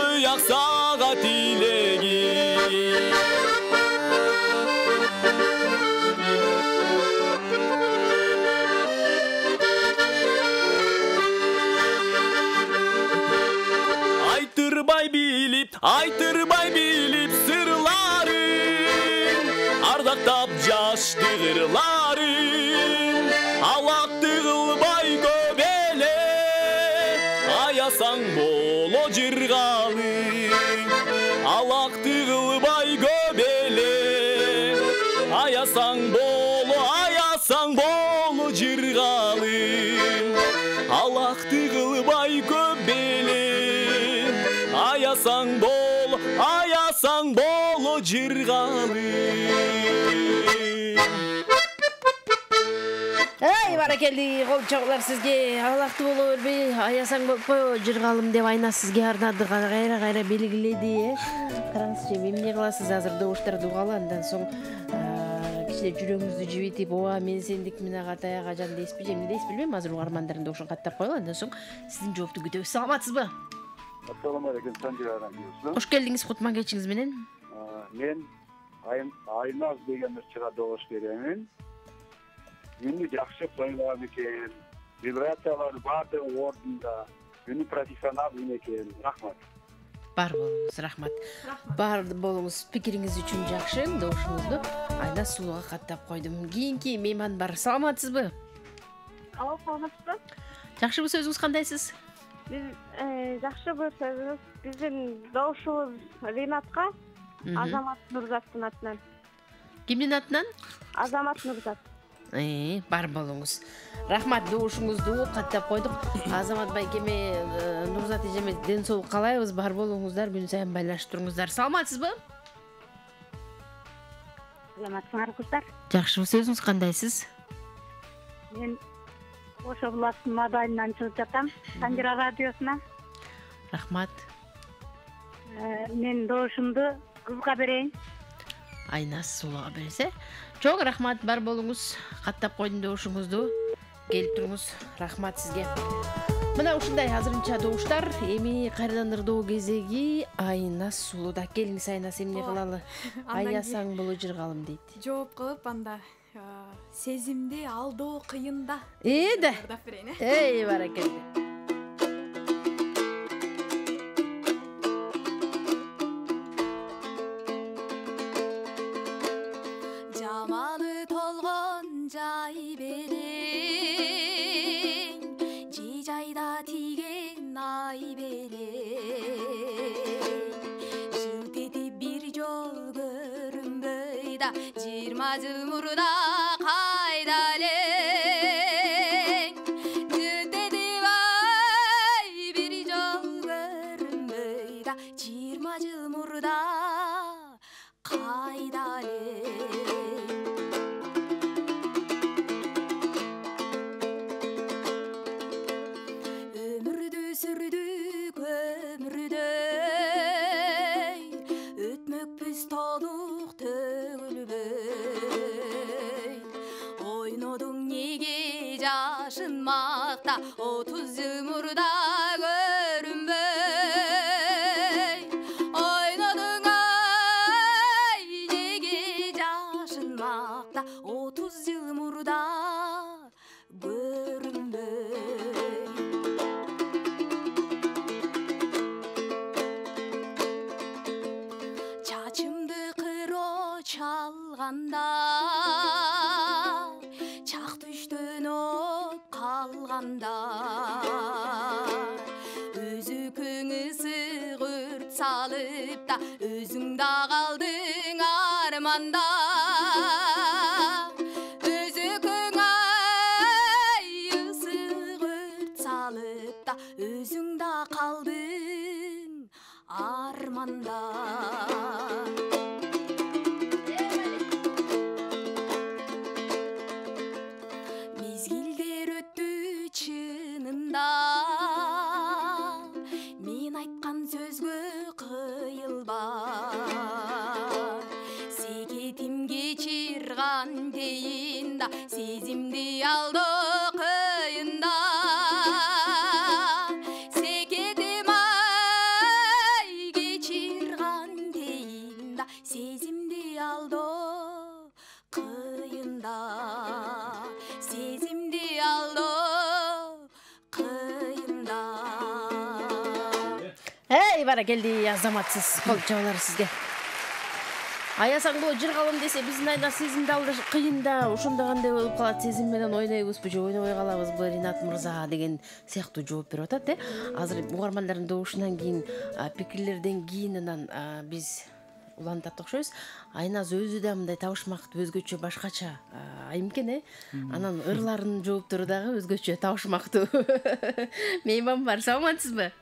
Айтырбай билип сырларын, ардактап жашты кырларын. Алакты кылбай көп эле, аясаң боло жыргалым. Алакты кылбай көп эле, аясаң боло жыргалым. Алакты кылбай көп эле, аясаң боло жыргалым. Эй, баракелди, колчоглар сизге. Алакты боло бербей, аясаң боло жыргалым деп Айна сизге арнады, кайра белгиледи. Караңызчы, эмне кыласыз азыр добуштарды угалы, андан соң кичине жүрөгүңүздү жибитип, ооба мен сендик мен ага таяга жан дейсизби, же эмне дейсиз билбейм. Азыр угармандардын добушун каттап коелу, андан соң сиздин жоопту күтөбүз. Саламатсызбы? Assalamu alaikum, Sanjira radiosu. Hoş geldiniz kutman geçiniz menen. Men Aynaz деген ырчыга добуш беремин. Үнү жакшы коюлган экен. Вибрациялары баардыгы ордунда. Үнү профессионал экен. Рахмат. Бар болуңуз, рахмат. Бар болуңуз, пикириңиз үчүн жакшы. Добушуңузду Айна сууга каттап койдум. Кийинки мейман бар. Саламатсызбы? Алло, саламатсызбы? Жакшыбы, сөзүңүз кандайсыз? Биз жакшы көрсөңүз, биздин добушубуз Ринатка, Азамат Нурзаттын атынан. Кимдин атынан? Азамат Нурзат. Бар болуңуз. Рахмат, добушуңузду каттап койдук. Азамат байкеме, Нурзат эжеме ден соолук каалайбыз. Бар болуңуздар, күн сайын байлашып туруңуздар. Саламатсызбы? Саламатсыңар кыздар. Жакшыбы, сөзүңүз кандайсыз? Мен Ошо булаттын модалынан чыгып жатам, Санжира радиосуна. Рахмат. Мен добушумду кызга берейин. Айна суулуга берсе. Чоң рахмат, бар болуңуз. Каттап койдум добушуңузду. келип туруңуз. Рахмат сизге. Мына ушундай азырынча добуштар. Эми кайрадан ырдоо кезеги. Айнас сулуда. Келиңиз Айнас, эмне кылалы? Аясаң боло жыргалым дейт. Жооп кылып анда сезимди алдоо кыйында. Да. Эй, баракелде. Жаманы толгон жай белең, жи жайда тиген ай белең. Жылт этип бир жол көрүнбөй да, 20 жыл мурда кайда элең. Жылт этип ай бир жол көрүнбөй да, 20 жыл мурда кайда элең. Өмүрдү сүрдүк өмүрдөй, өтмөкпүз толук төгүлбөй. Ойнодуң неге жашынмакта, 30 жыл мурда көрүнбөй. Ойнодуң ай неге жашынмакта, 30 жыл мурда көрүнбөй. Чачымды кыро чалганда, чак түштөн оп калганда, өзүкүңү сыгырт салып да, өзүң да калдың арманда. Өзүкүң ай сыгырт салып да, өзүң да калдың арманда. Мезгилдер өттү чынында, мен айткан сөзгө кыйылба. Секетим кечирган дейин да, сезимди алдоо кыйында. Секетим ай кечирган дейин да, сезимди алдоо кыйында. Сезимди алдоо кыйында. Эй, баракелди, азаматсыз. Кол чабалар сизге. Аясаң боло жыргалым десе, биздин Айнас сезимди алдоо кыйында. Ошондо кандай болуп калат? Сезим менен ойнойбузбу же ойнобой калабызбы, Ринат мырза деген сыяктуу жооп берип атат. Азыр угармандардын добушунан кийин, пикирлерден кийин анан биз улантат окшойбуз. Айнас өзү да мындай табышмактуу, өзгөчө, башкача айымкен, Анан ырларынын жооптору дагы өзгөчө, табышмактуу. Мейман бар, саламатсызбы?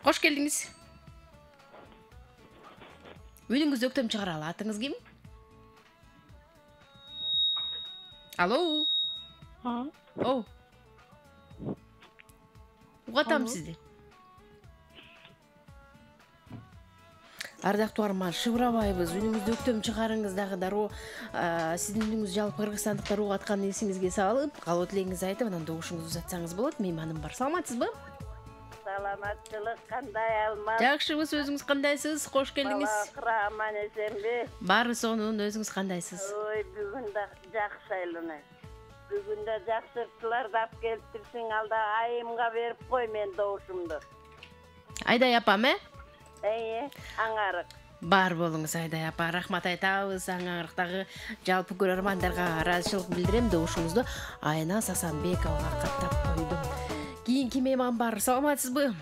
Кош келдиңиз. Үнүңүздү өктөм чыгаралы. Атыңыз ким? Алло. Оу. Угатам сизди. Ардактуу арман, шыбырабайбыз. Үнүңүздү өктөм чыгарыңыз дагы дароо. Сиздин үнүңүз жалпы кыргызстандыктар угатканын эсиңизге салып, калоо тилегиңизди айтып, анан добушуңузду узатсаңыз болот. Мейманым бар. Саламатсызбы? Саламатчылык кандай Алмаз? Жакшыбыз, өзүңүз кандайсыз? Кош келдиңиз. Аман эсенби? Баары сонун, өзүңүз кандайсыз? Ой, бүгүн да жакшы айлана. Бүгүн да жакшы ырчыларды алып келиптирсиң, алда айымга берип кой мен добушумду. Айдай апам, аңарык. Бар болуңуз Айдай апа, рахмат айтабыз. Аңарыктагы жалпы көрөрмандарга ыраазычылык билдирем. Добушуңузду Айнас Асанбековага каттап койдум. Кийинки мейман бар. Саламатсызбы?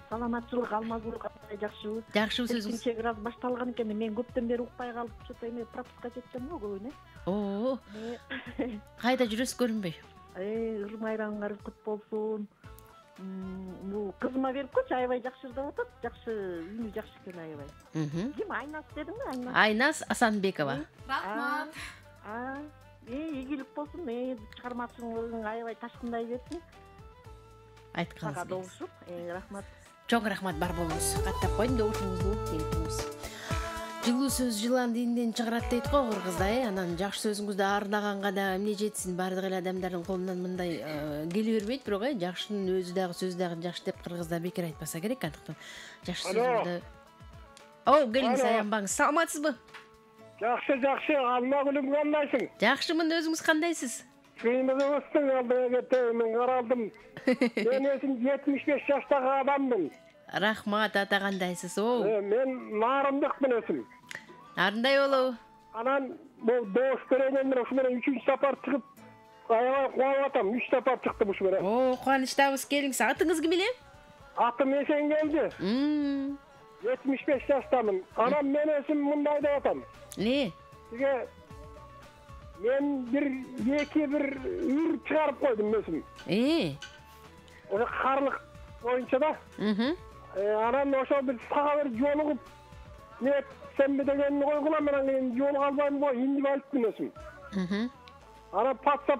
Саламатчылык Алмазбек, кандай жакшыбыз. Жакшыбыз өзүңүз. Чек раз башталган экен, мен көптөн бери укпай калып, что-то эме пропуска кеткен го көбүнө. Кайда жүрөсүз көрүнбөй? Ыр майрамыңар кут болсун. Бул кызыма берип койчу, аябай жакшы ырдап атат. Жакшы, үнү жакшы экен аябай. Ким Айнас дедиңби? Айнас Асанбекова. Рахмат. Ийгилик болсун, чыгармачылыгың аябай ташкындай берсин. Айтканыңыз добушуп, рахмат. Чоң рахмат, бар болуңуз. Каттап койдум добушуңузду, келиңиз. Жылуу сөз жылан дийинден чыгарат дейт го кыргызда, анан жакшы сөзүңүздү арнаганга да эмне жетсин, баардык эле адамдардын колунан мындай келе бербейт, бирок жакшынын өзү дагы сөзү дагы жакшы деп кыргызда бекер айтпаса керек, андыктан жакшы сөзүңүздү. Келиңиз, аянбаңыз. Саламатсызбы? Жакшы, Алмагүлүм кандайсың? Жакшымын, өзүңүз кандайсыз? Сыймыгыңыздын алдыга кетем, мен каралдым. Мен өзүм 75 жаштагы адаммын. Рахмат, ата кандайсыз? Мен Нарындыкмын өзүм. Нарындай болобу? Анан бул доош беренен ушу менен 3-чү сапар чыгып, аябай кубанып атам. 3 сапар чыктым ушу менен. Кубанычтабыз, келиңиз. Атыңыз ким эле? Атым Эсенгелди. 75 жаштамын. Анан мен өзүм мындай деп атам. Не? Мен bir ür çıkarıp koydum özüm. O karlık boyunca da. Anam oşa bir sağa bir yoluğup ne sen bir de kendini koygulam ben yolu albayım boy indi alıptım özüm. Anam patsap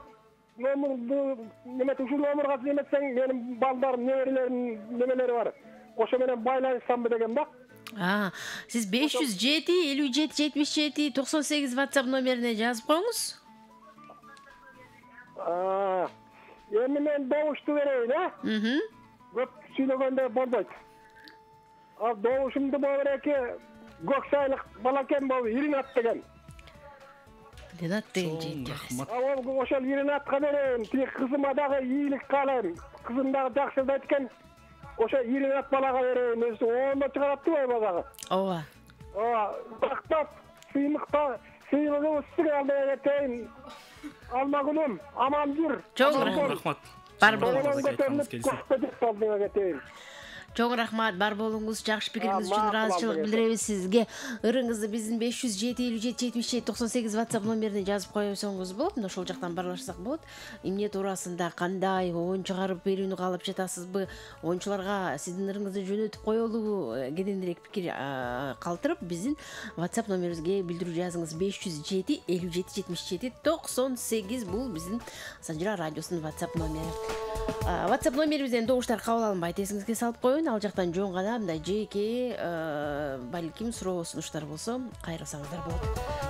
nemet uşul omurgası nemetsen benim baldarım nemeleri var. Oşa benen baylanışsam bir degen bak. Siz 507 57 77 98 WhatsApp numarine жазып коюңуз. Endi men doğuştu vereyim ha. Köp söylөгөндө болбойт. Doğuşumdu bobereki Göksaylık balaken bobu Irinat degen. Irinat degen jeyt. Oşal Irinat'a vereyim. Kızıma dagı iyilik kalayım. Kızım dagı jakşıldı etken. Oşa Irinat balaga vereyim. Onda çıkarattı mı bazağı? Ova. Baktat, sıyılığı ısık aldıya geteyim. Almagülüm, aman dur. Çok rahmat. Бар болуңуз. Çok rahmat, бар болуңуз. Жакшы пикириңиз үчүн ыраазычылык билдиребиз сизге. Ырыңызды биздин 507 57 77 98 WhatsApp номерине жазып койсоңуз болот. Мына ошол жактан баарлашсак болот. Эмне туурасында кандай оюн чыгарып берүүнү каалап жатасызбы? Оюнчуларга сиздин ырыңызды жөнөтүп коелубу? Кененирээк пикир калтырып биздин WhatsApp номерибизге билдирүү жазыңыз. 507 57 77 98 бул биздин Санжира радиосунун WhatsApp номери. WhatsApp номерибизден добуштар кабыл алынбайт. Эсиңизге салып коюн. Ал жактан жөн гана мындай жеке балким суроо сунуштар болсо кайрылсаңыздар болот.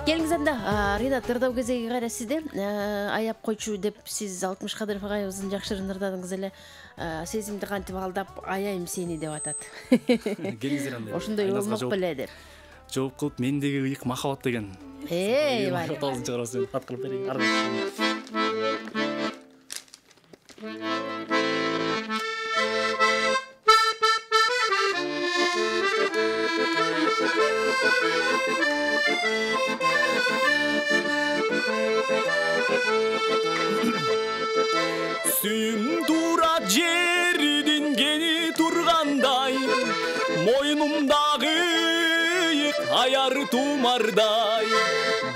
Келиңиз анда Ринат ырдоо кезеги кайра сизде. Аяп койчу деп сиз Алтымыш Кадыров агайыбыздын жакшырын ырдадыңыз эле. Сезимди кантип алдап аяйм сени деп атат. Келиңиздер анда. Ошондой болмок беле деп. Жооп кылып мендеги ыйык махабат деген. Бар. Тоозун чыгарасың. Ат кылып берейин. Suyum dura жердин кени тургандай, мойнумдагы ыйык аяр тумардай,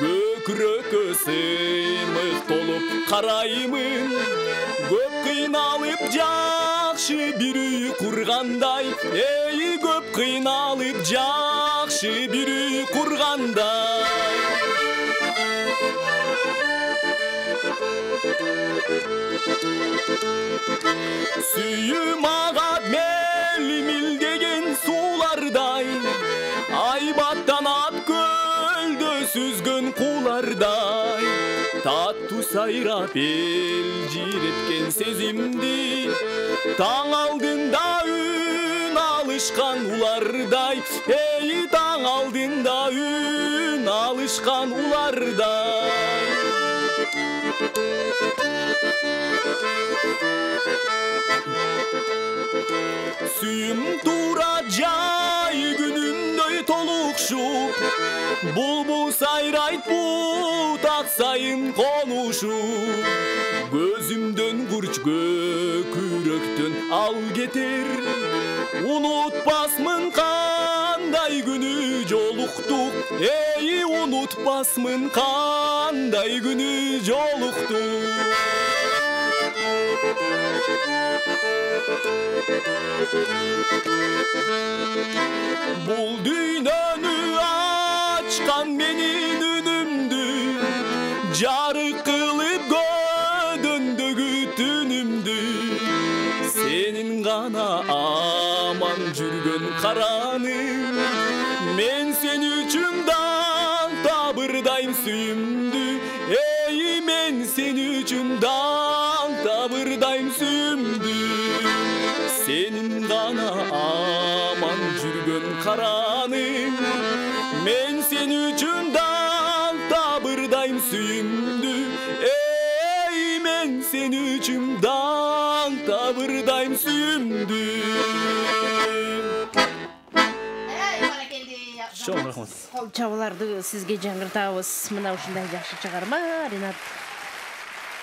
көкүрөккө сыймык толуп караймын, көп кыйналып жакшы бир үй кургандай, эй көп кыйналып жакшы бир үй кургандай. Сүйüm ağa mel-мил деген сулардай, айбаттанат көлдө сүзгөн куулардай, таттуу сайрап элжиреткен сезимди, таң алдында үн алышкан улардай, эй таң алдында үн алышкан улардай. Suyum dura jay gününдөй толукшуп, булбул сайрайт бутак сайын конушуп, көзүмдөн курч көкүрөктөн ал кетер, унутпасмын кандай күнү жолуктук, эй унутпасмын кандай күнү жолуктук. Бул дүйнөнү ачкан менин үнүмдү, жарык кылып көдөндөгү түнүмдү, сенин гана аман жүргөн караным, мен сен үчүн табырдайм сүйүмдү, эй мен сен үчүн даң табырдайм сүйүмдү. Сенин гана аман жүргөн караның, мен сен үчүн даң табырдайм сүйүмдү, эй мен сен үчүн даң табырдайм сүйүмдү. Чоң рахмат. Кол чабууларды сизге жаңыртабыз. Мына ушундай жакшы чыгарма Ринат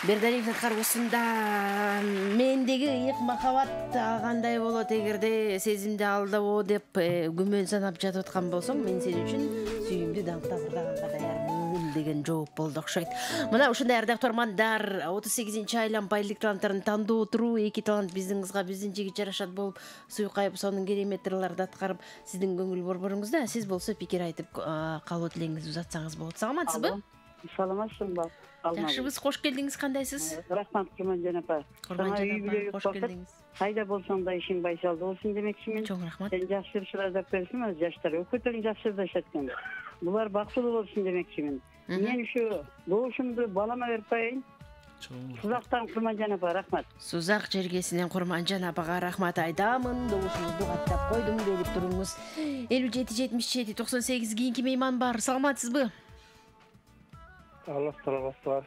Бердалиевдин каргысында мендеги ыйык махабат кандай болот эгерде сезимди алдабоо деп күмөн санап жатып аткан болсоң, мен сен үчүн сүйүмдү даң табырдаганга даярмын деген жооп болду окшойт. Мына ушундай ардактуу армандар, 38-чи айлампа элдик таланттарын тандоо туруу, эки талант биздин кызга биздин жигит жарашат болуп суюкайып сонун керемет ырларды аткарып сиздин көңүл борборуңузда. Сиз болсо пикир айтып калуу тилеңиңизди узатсаңыз болот. Саламатсызбы? Саламатсызбы? Жакшыбыз, кош келдиңиз, кандайсыз? Рахмат Курманжан апа. Кош келдиңиз. Кайда болсоң да ишиң байсалдуу болсун демекчимин. Чоң рахмат. Сен жакшы ырчыларды берсиң, аз жаштар өкөтөң жакшы ырчылдашат экен. Булар бактылуу болсун демекчимин. Мен ушу добушумду балама берип коеюн. Сузактан Курманжан апа, рахмат. Сузак жергесинен Курманжан апага рахмат айтамын. Добушуңузду каттап койдум, келип туруңуз. 57-77-98 кийинки мейман бар. Саламатсызбы? Allah саламатсыздар.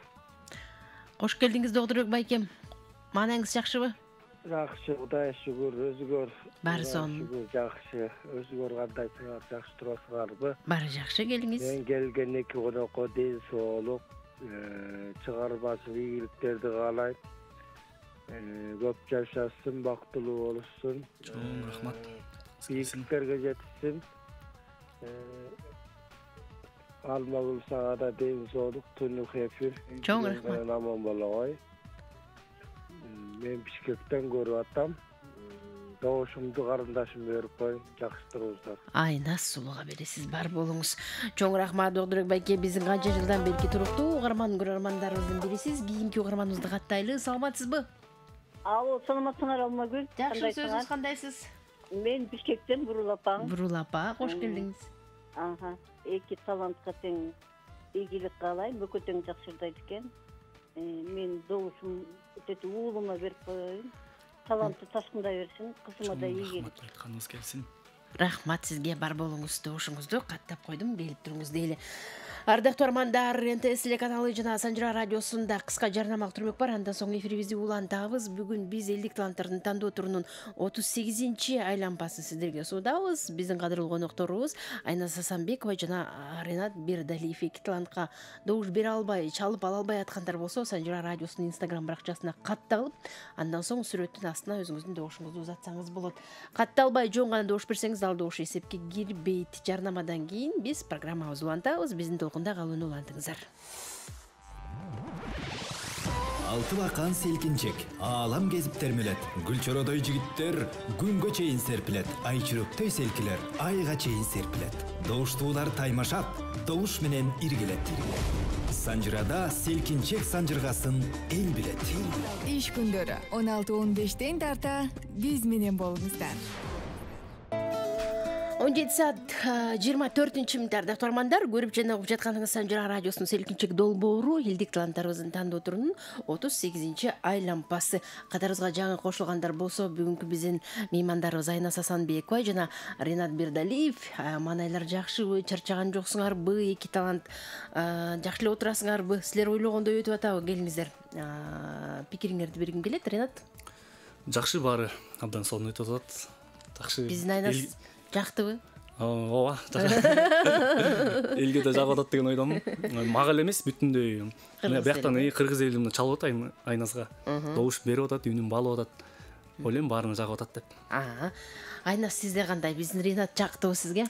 Кош келдиңиз доктор байкем. Маанаңыз жакшыбы? Жакшы, Кудайга шүгүр, өзүгөр. Баары сонун. Жакшы, өзүгөр кандайсыңар, жакшы турасыңарбы? Баары жакшы, келиңиз. Мен келген эки конокко ден соолук, чыгармачы ийгиликтерди каалайм. Көп жашасын, бактылуу болушун. Чоң рахмат. Ийгиликтерге жетишсин. Almagül sağda deniz soğuduk, tünlük hepir. Çok rahmat. Aman balağay. Men Bişkekten görüp atam. Doğuşumdu karındaşım verip koyun, jakştırыңыздар. Айна сулуга бересиз, бар болуңуз. Чоң рахмат доктор байке, биздин канча жылдан берки туруктуу угарман көрөрмандарыбыздын бирисиз. Кийинки угарманыбызды каттайлы. Саламатсызбы? Алло, саламатсыңар Алмагүл? Жакшы, сөзүңүз кандайсыз? Мен Бишкектен Бурул апаң. Бурул апа, кош келдиңиз. Эки талантка тең ийгилик каалайм, өкөтөң жакшырдайт экен. Мен добушум өтө уулума берип коеюн. Талантты ташкындай берсин, кызыма да ийгилик. Рахмат айтканыңыз келсин. Рахмат сизге, бар болуңуз. Добушуңузду каттап койдум, келип туруңуз дейли. Ардактуу армандар, НТС телеканалы жана Санжыра радиосунда кыска жарнамалык түрмөк бар. Андан соң эфирибизди улантабыз. Бүгүн биз элдик таланттардын тандоо турунун 38-чи айлампасын сиздерге суудабыз. Биздин кадырлуу конокторубуз Айна Сасанбекова жана Ринат Бердалиев. Эки талантка добуш бере албай, чалып ала албай аткандар болсо, Санжыра радиосунун Instagram баракчасына катталып, андан соң сүрөттүн астына өзүңүздүн добушуңузду узатсаңыз болот. Катталбай жөн гана добуш берсеңиз, ал добуш эсепке кирбейт. Жарнамадан кийин биз программабызды улантабыз. Биздин толкунда калууну улантыңыздар. Алты бакан селкинчек, аалам кезип термелет. Гүлчородой жигиттер күнгө чейин серпилет. Ай чүрөктөй селкилер, айга чейин серпилет. Добуштуулар таймашат, добуш менен иргилет. Санжырада селкинчек санжыргасын эл билет. Иш күндөрү 16-15 тарта биз менен болуңуздар. 17 saat 24 минуттарда тормандар көрүп жана угуп жатканыңыз Санжыра радиосунун селкинчек долбоору элдик таланттарыбыздын тандоо турунун 38-чи айлампасы. Катарыбызга жаңы кошулгандар болсо, бүгүнкү биздин меймандарыбыз Айна Сасанбекова жана Ринат Бердалиев. Маанайлар жакшыбы, чарчаган жоксуңарбы, эки талант жакшы эле отурасыңарбы? Силер ойлогондой өтүп атабы? Келиңиздер. Пикириңерди бергим келет, Ринат. Жакшы, баары абдан сонун өтүп атат. Жакшы. Биздин Айна жактыбы? Ооба. Элге да жагып атат деген ойдомун. Мага эле эмес, бүтүндөй. Бияктан кыргыз эли мына чалып атайын Айнасга. Добуш берип атат, үнүн балып атат. Ойлойм баарына жагып атат деп. Айна, сизде кандай? Биздин Ринат жактыбы сизге?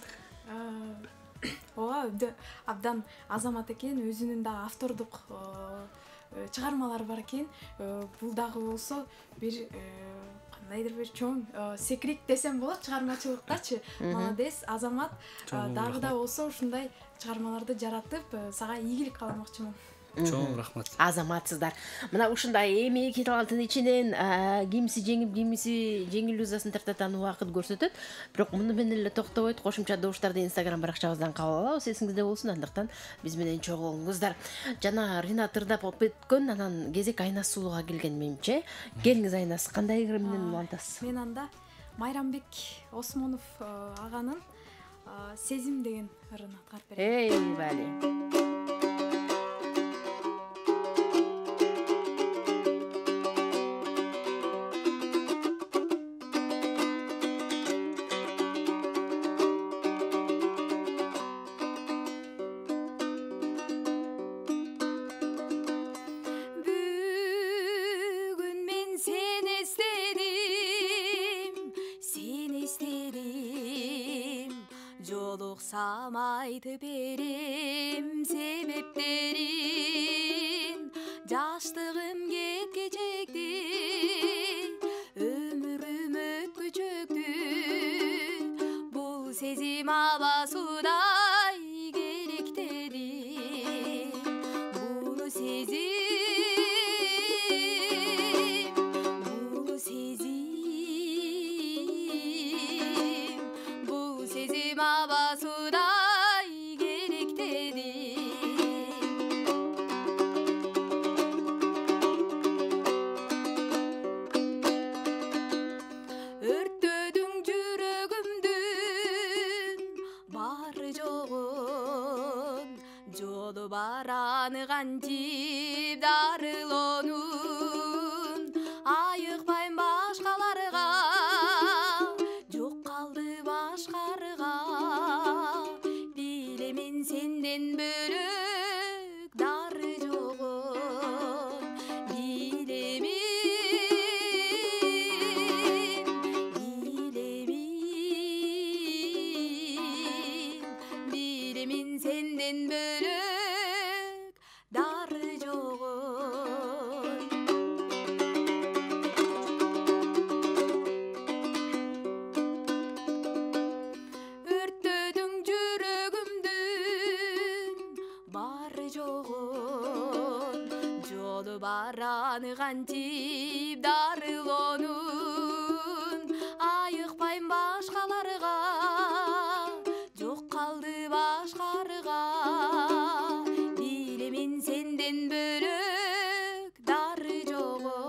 Ооба, абдан азамат экен, өзүнүн да автордук чыгармалары бар экен. Бул дагы болсо бир кандайдыр бир чоң секрет десем болот чыгармачылыктачы. Молодец, азамат. Дагы да болсо ушундай чыгармаларды жаратып, сага ийгилик кааламакчымын. Чоң рахмат. Азаматсыздар. Мына ушундай эми эки таланттын ичинен кимиси жеңип, кимиси жеңил узасын тартатан убакыт көрсөтөт. Бирок муну менен эле токтобойт. Кошумча добуштарды Instagram баракчабыздан кабыл алабыз. Эсиңизде болсун, андыктан биз менен чогулуңуздар. Жана Ринат ырдап болуп кеткөн, анан кезек Айнас Сулууга келген менимче. Келиңиз Айнас, кандай ыры менен улантасыз? Мен анда Майрамбек Осмонов аганын Сезим деген ырын аткарып берем. Бали. Айтып берем себептерин, жаштыгым кеткечекти, өмүрүм өткүчөктү, бул сезим абасудай керектеди, бул сезим абасудай бараны кантип дарылоонун, айыкпайм башкаларга, жок калды башкарга, билемин сенден бөлөк дары жогон, билемин сенден бөлөк бараны кантип дарылоонун, айыкпайм башкаларга, жок калды башкарга, билемин сенден бөлөк дары жогон.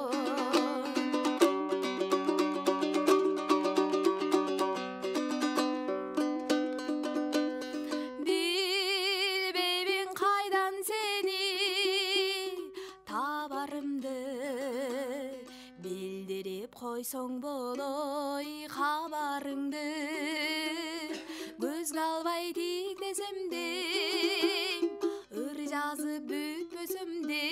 Койсоң болой кабарыңды, көзгө албай тигдесем де, ыр жазып бүтпөсөм де,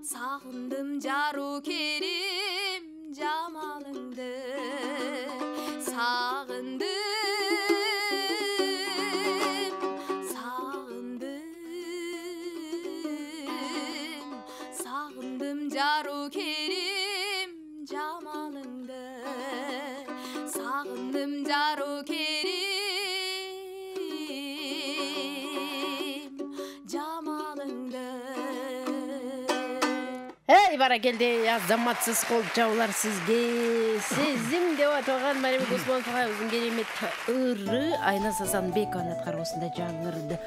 сагындым жару керим жамалыңды, сагындым жару керим жамалыңды, сагындым жару керим жамалыңды. Эй, баракелде, азаматсыз кол жаулар сизге. Сезим деп аталган Майрамбек Осмонов агайыбыздын керемет ыры Айнас Асанбекованын аткаруусунда жаңырды.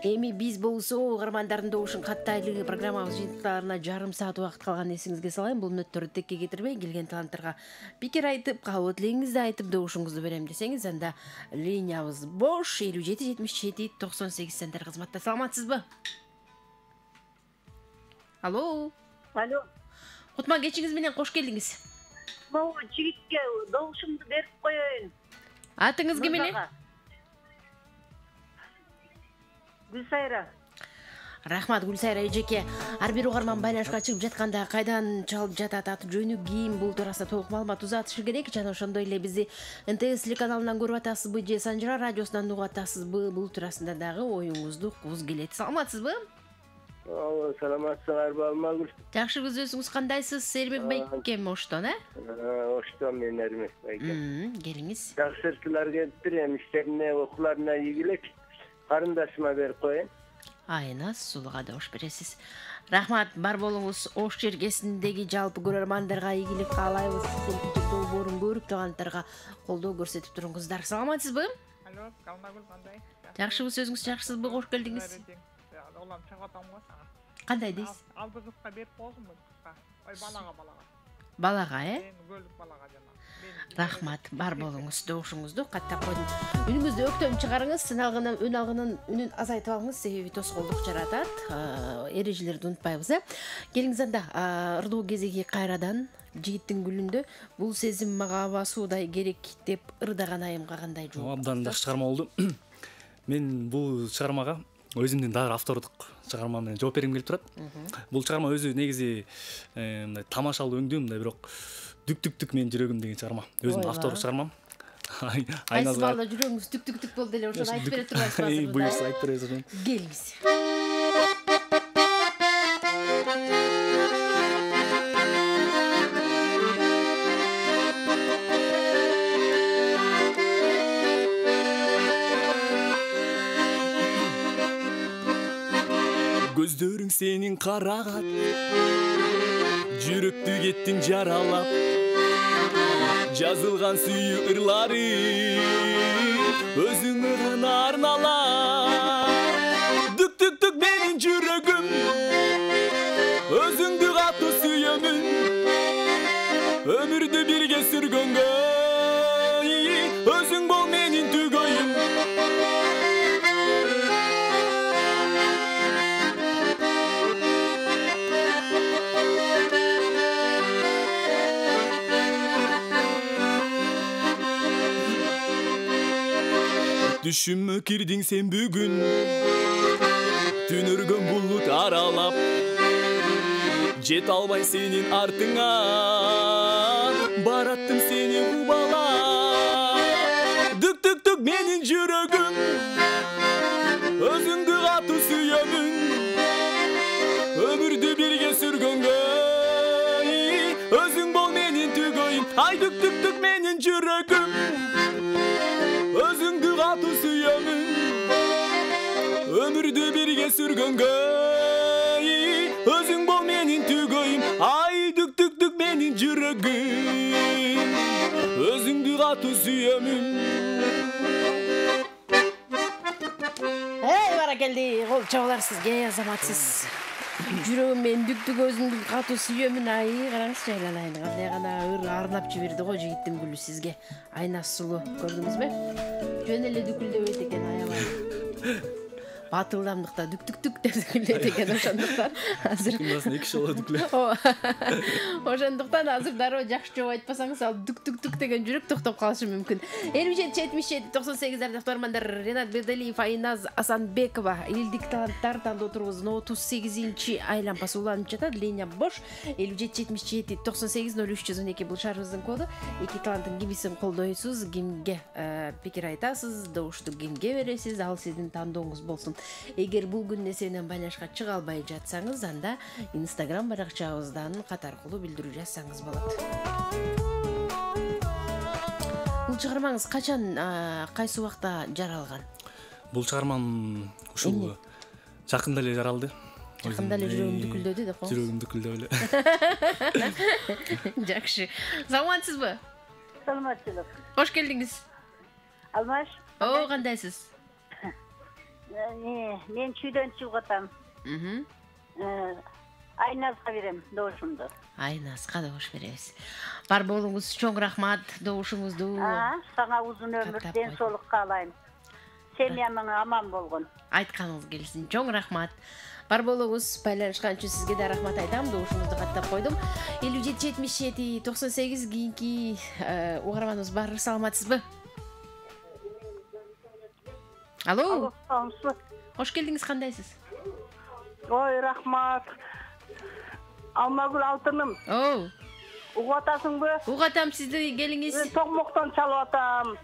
Эми биз болсо угармандардын добушун каттайлы программабыз жыйынтыктарына жарым саат убакыт калган эсиңизге салайын. Бул мүнөттөрдү текке кетирбей, келген таланттарга пикир айтып, кабыл тилеңизди айтып, добушуңузду берем десеңиз, анда линиябыз бош 57 77 98 сендер кызматта. Саламатсызбы? Алло. Алло. Кутман, кечиңиз менен кош келдиңиз. Могу жигитке добушумду берип коеюн. Атыңыз ким эле? Гүлсайра. Рахмат Гүлсайра эжеке. Ар бир угарман байланышка чыгып жатканда кайдан чалып жатат, аты жөнү ким, бул туурасында толук маалымат узатышы керек. Жана ошондой эле бизди НТС телеканалынан көрүп атасызбы же Санжыра радиосунан угуп атасызбы, бул туурасында дагы оюңузду кугуз келет. Саламатсызбы? Саламатсыңарбы Алмагүл? Жакшыбыз, өзүңүз кандайсыз? Эрмек байкем Оштон, Оштон мен Эрмек байкем. Келиңиз. Жакшы ыртылар келиптир, эми иштерине, окууларына ийгилик. Карындашыма берип коеюн. Айнас Сулуга добуш бересиз. Рахмат, бар болуңуз. Ош чергесиндеги жалпы көрөрмандарга ийгилик каалайбыз. Силкичек долбоорун көрүп тургандарга колдоо көрсөтүп туруңуздар. Саламатсызбы? Алло, Калнагүл кандай? Жакшыбы, сөзүңүз жакшысызбы? Кош келдиңиз. Улам чыгып атам го сага. Кандай дейсиз? Алды кызга берип коюңбу кызга. Ой, балага. Балага, Көлүк балага жана. Рахмат, бар болуңуз, добушуңузду каттап койдум. Үнүңүздү өктөм чыгарыңыз, өн алгынын үнүн азайтып алыңыз, себеби тоскоолдук жаратат. Эрежелерди унутпайбыз, Келиңиз анда, ырдоо кезеги кайрадан жигиттин гүлүндө бул сезим мага аба суудай керек деп ырдаган айымга кандай жооп? Абдан жакшы чыгарма болду. Мен бул чыгармага өзүмдүн дагы автордук чыгарма менен жооп бергим келип турат. Бул чыгарма өзү негизи тамашалуу өңдүү, мындай бирок дүк менин жүрөгүм деген чыгарма. Өзүмдүн автордук чыгармам. Кайсы балда жүрөгүңүз дүк болду эле, ошону айтып бере турбайсызбы? Буюрса айтып бересиз. Келиңиз. Көздөрүң сенин карагат, жүрөктү кеттиң жаралап, жазылган сүйүү ырлары өзүңө гана арналап. Дүк менин жүрөгүм, өзүңдү катуу сүйөмүн, өмүрдү бирге сүргөнгө өзүң бол менин түгөйүм. Düşümө кирдиң сен бүгүн, түнөргөн булут аралап, жет албай сенин артыңа, бараттым сени кубалап. Дүк менин жүрөгүм, өзүңдү катуу сүйөмүн, өмүрдү бирге сүргөнгө өзүң бол менин түгөйүм. Ай дүк менин жүрөгүм, өзүңдү катуу сүйөмүн, өмүрдү бирге сүргөнгө өзүң бол менин түгөйүм. Ай дүк менин жүрөгүм, өзүңдү катуу сүйөмүн. Баракелди, кол чабуулар сизге, азаматсыз. Жүрөгүм мен дүк өзүңдү катуу сүйөмүн. Ай, караңыз жайланайын. Кандай гана ыр арнап жиберди го жигиттин гүлү сизге. Айнас Сулуу, көрдүңүзбү? Жөн эле дүкүлдөбөйт экен, аябай. Батылдамдыкта дүк деп дүкүлдөйт экен, ошондуктан азыр. Күндасын 2 жолу дүкүлө. Ошондуктан азыр дароо жакшы жооп айтпасаңыз, ал дүк деген жүрөк токтоп калышы мүмкүн. 57-77-98 ардактаармандар, Ренат Бердалиев, Айназ Асанбекова, элдик таланттар тандоо тургузун 38-чи айлампасы уланып жатат. Линия бош. 57-77-98-0312 бул шаарыбыздын коду. Эки таланттын кимисин колдойсуз, кимге пикир айтасыз, добушту кимге бересиз, ал сиздин тандооңуз болсун. Эгер бул күн несенен байланышка чыга албай жатсаңыз, анда Instagram баракчабыздан кат аркылуу билдирүү жазсаңыз болот. Бул чыгармаңыз качан, кайсы убакта жаралган? Бул чыгармам ушул жакында эле жаралды. Жакында эле жүрөгүм дүкүлдөдү деп коюңуз. Жүрөгүм дүкүлдөп эле. Жакшы. Саламатсызбы? Саламатчылык. Кош келдиңиз. Алмаш. О, кандайсыз? Мен чүйдөн чыгып атам. Айназга берем добушумду. Айназга добуш беребиз. Бар болуңуз, чоң рахмат добушуңузду. Сага узун өмүр, ден соолук каалайм. Семьяң аман болгон. Айтканыңыз келсин, чоң рахмат. Бар болуңуз, байланышкан үчүн сизге да рахмат айтам. Добушуңузду каттап койдум. 57-77-98 кийинки угарманыбыз бар. Саламатсызбы? Алло. Кош келдиңиз, кандайсыз? Ой, рахмат. Алмагүл алтыным. Угуп атасыңбы? Угуп атам, сизди келиңиз. Мен Токмоктон чалып атам.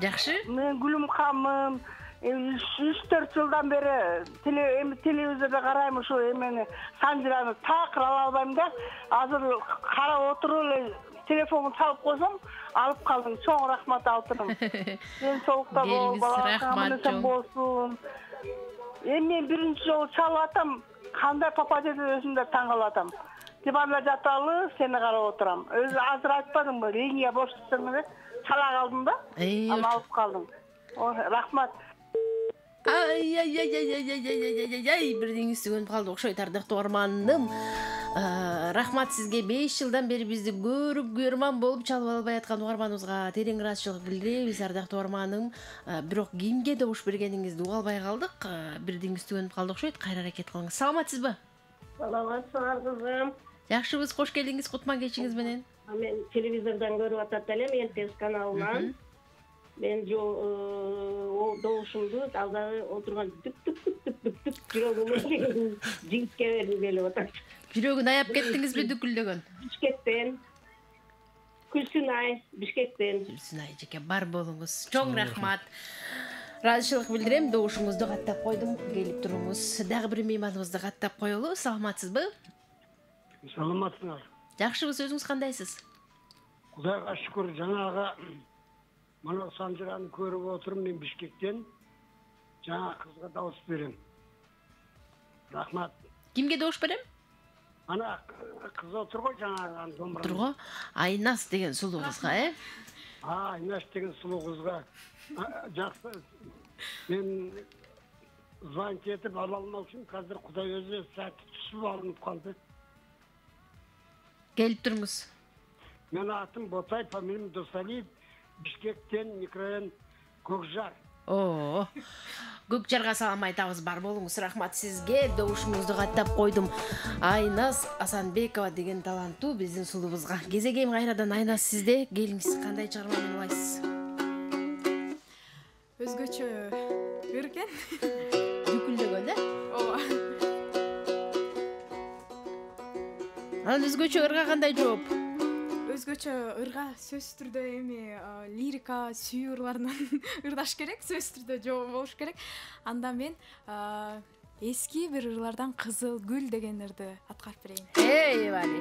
Жакшы. Мен Гүлүм хамым. 3-4 жылдан бери телевизорда карайм, ушу эмени Санжираны такыр ала албайм да. Азыр карап отуруп эле телефонун салып койсом, алып калдым. Чоң рахмат алтыным. Мен соолукта бол, балаңыз болсун. мен биринчи жолу чалып атам, кандай папа деп өзүм да таң калып атам. Диванда жаталы, сени карап отурам. Өзү азыр айтпадыңбы, линия бош турсаң эле чала калдым да. Аны алып калдым. Рахмат. Ай, бирдеңиз түгөнүп калды окшойт ардактуу угарманым. Рахмат сизге 5 жылдан бери бизди көрүп көрман болуп чалып албай аткан угарманыбызга терең ыраазычылык билдиребиз ардактуу угарманым. Бирок кимге добуш бергениңизди угалбай калдык. Бирдеңиз түгөнүп калды окшойт. Кайра аракет кылыңыз. Саламатсызбы? Саламатсыздар кызым. Жакшыбыз, кош келдиңиз кутман кечиңиз менен. Мен телевизордон көрүп атат элем, НТС каналынан. Мен добушумду алдагы отурган түк жүрөгүмө жигитке бергим келип атат. Жүрөгүн аяп кеттиңизби дүкүлдөгөн? Бишкектен. Күлсүнай, Бишкектен. Күлсүнай жеке бар болуңуз. Чоң рахмат. Ыраазычылык билдирем, добушуңузду каттап койдум. Келип туруңуз. Дагы бир мейманыбызды каттап коелу. Саламатсызбы? Саламатсыңар. Жакшыбыз, өзүңүз кандайсыз? Кудайга шүкүр, жанага мына Санжыраны көрүп отурум, мен Бишкектен. Жаңа кызга дауыс берем. Рахмат. Кимге добуш берем? Ана кыз отур го жаңа домбура. Отур го. Айнас деген сулуу кызга, Айнас деген сулуу кызга. Жакшы. Мен звонить етип ала алмакчымын. Казір Кудай өзү сәтти түсүп алынып калды. Келип туруңуз. Мен атым Ботай, фамилиям Досалиев, Бишкектен, микрорайон Көкжар. Көкжарга салам айтабыз, бар болуңуз. Рахмат сизге. Добушуңузду каттап койдум. Айнас Асанбекова деген таланттуу биздин сулуубузга. Кезегем кайрадан Айнас сизде. Келиңиз, кандай чыгарма менен улайсыз? Өзгөчө ыр экен. Дүкүлдөгөн да? Ооба. Анан өзгөчө ырга кандай жооп? Өзгөчө ырга сөзсүз түрдө эми лирика, сүйүү ырларынан ырдаш керек, сөзсүз түрдө жооп болуш керек. Анда мен эски бир ырлардан Кызыл гүл деген ырды аткарып берейин. Вали.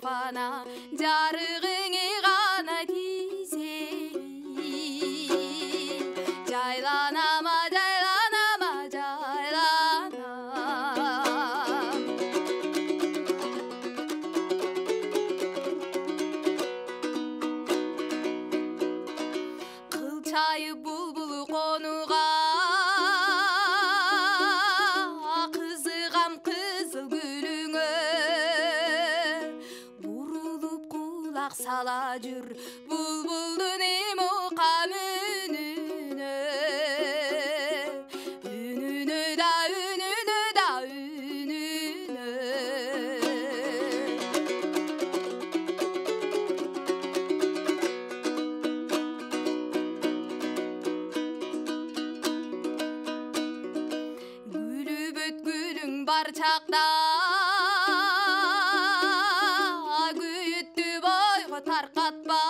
Пана жарыгыңы гана тийсең жайланама жайланама жайлана кылчайы булбулу конуга кызыгам кызыл гүлүңө сала жүр булбулдун эмукам үнүнө үнүнө да үнүнө да үнүнө гүлүп өткүлүң бар чакта таркатпа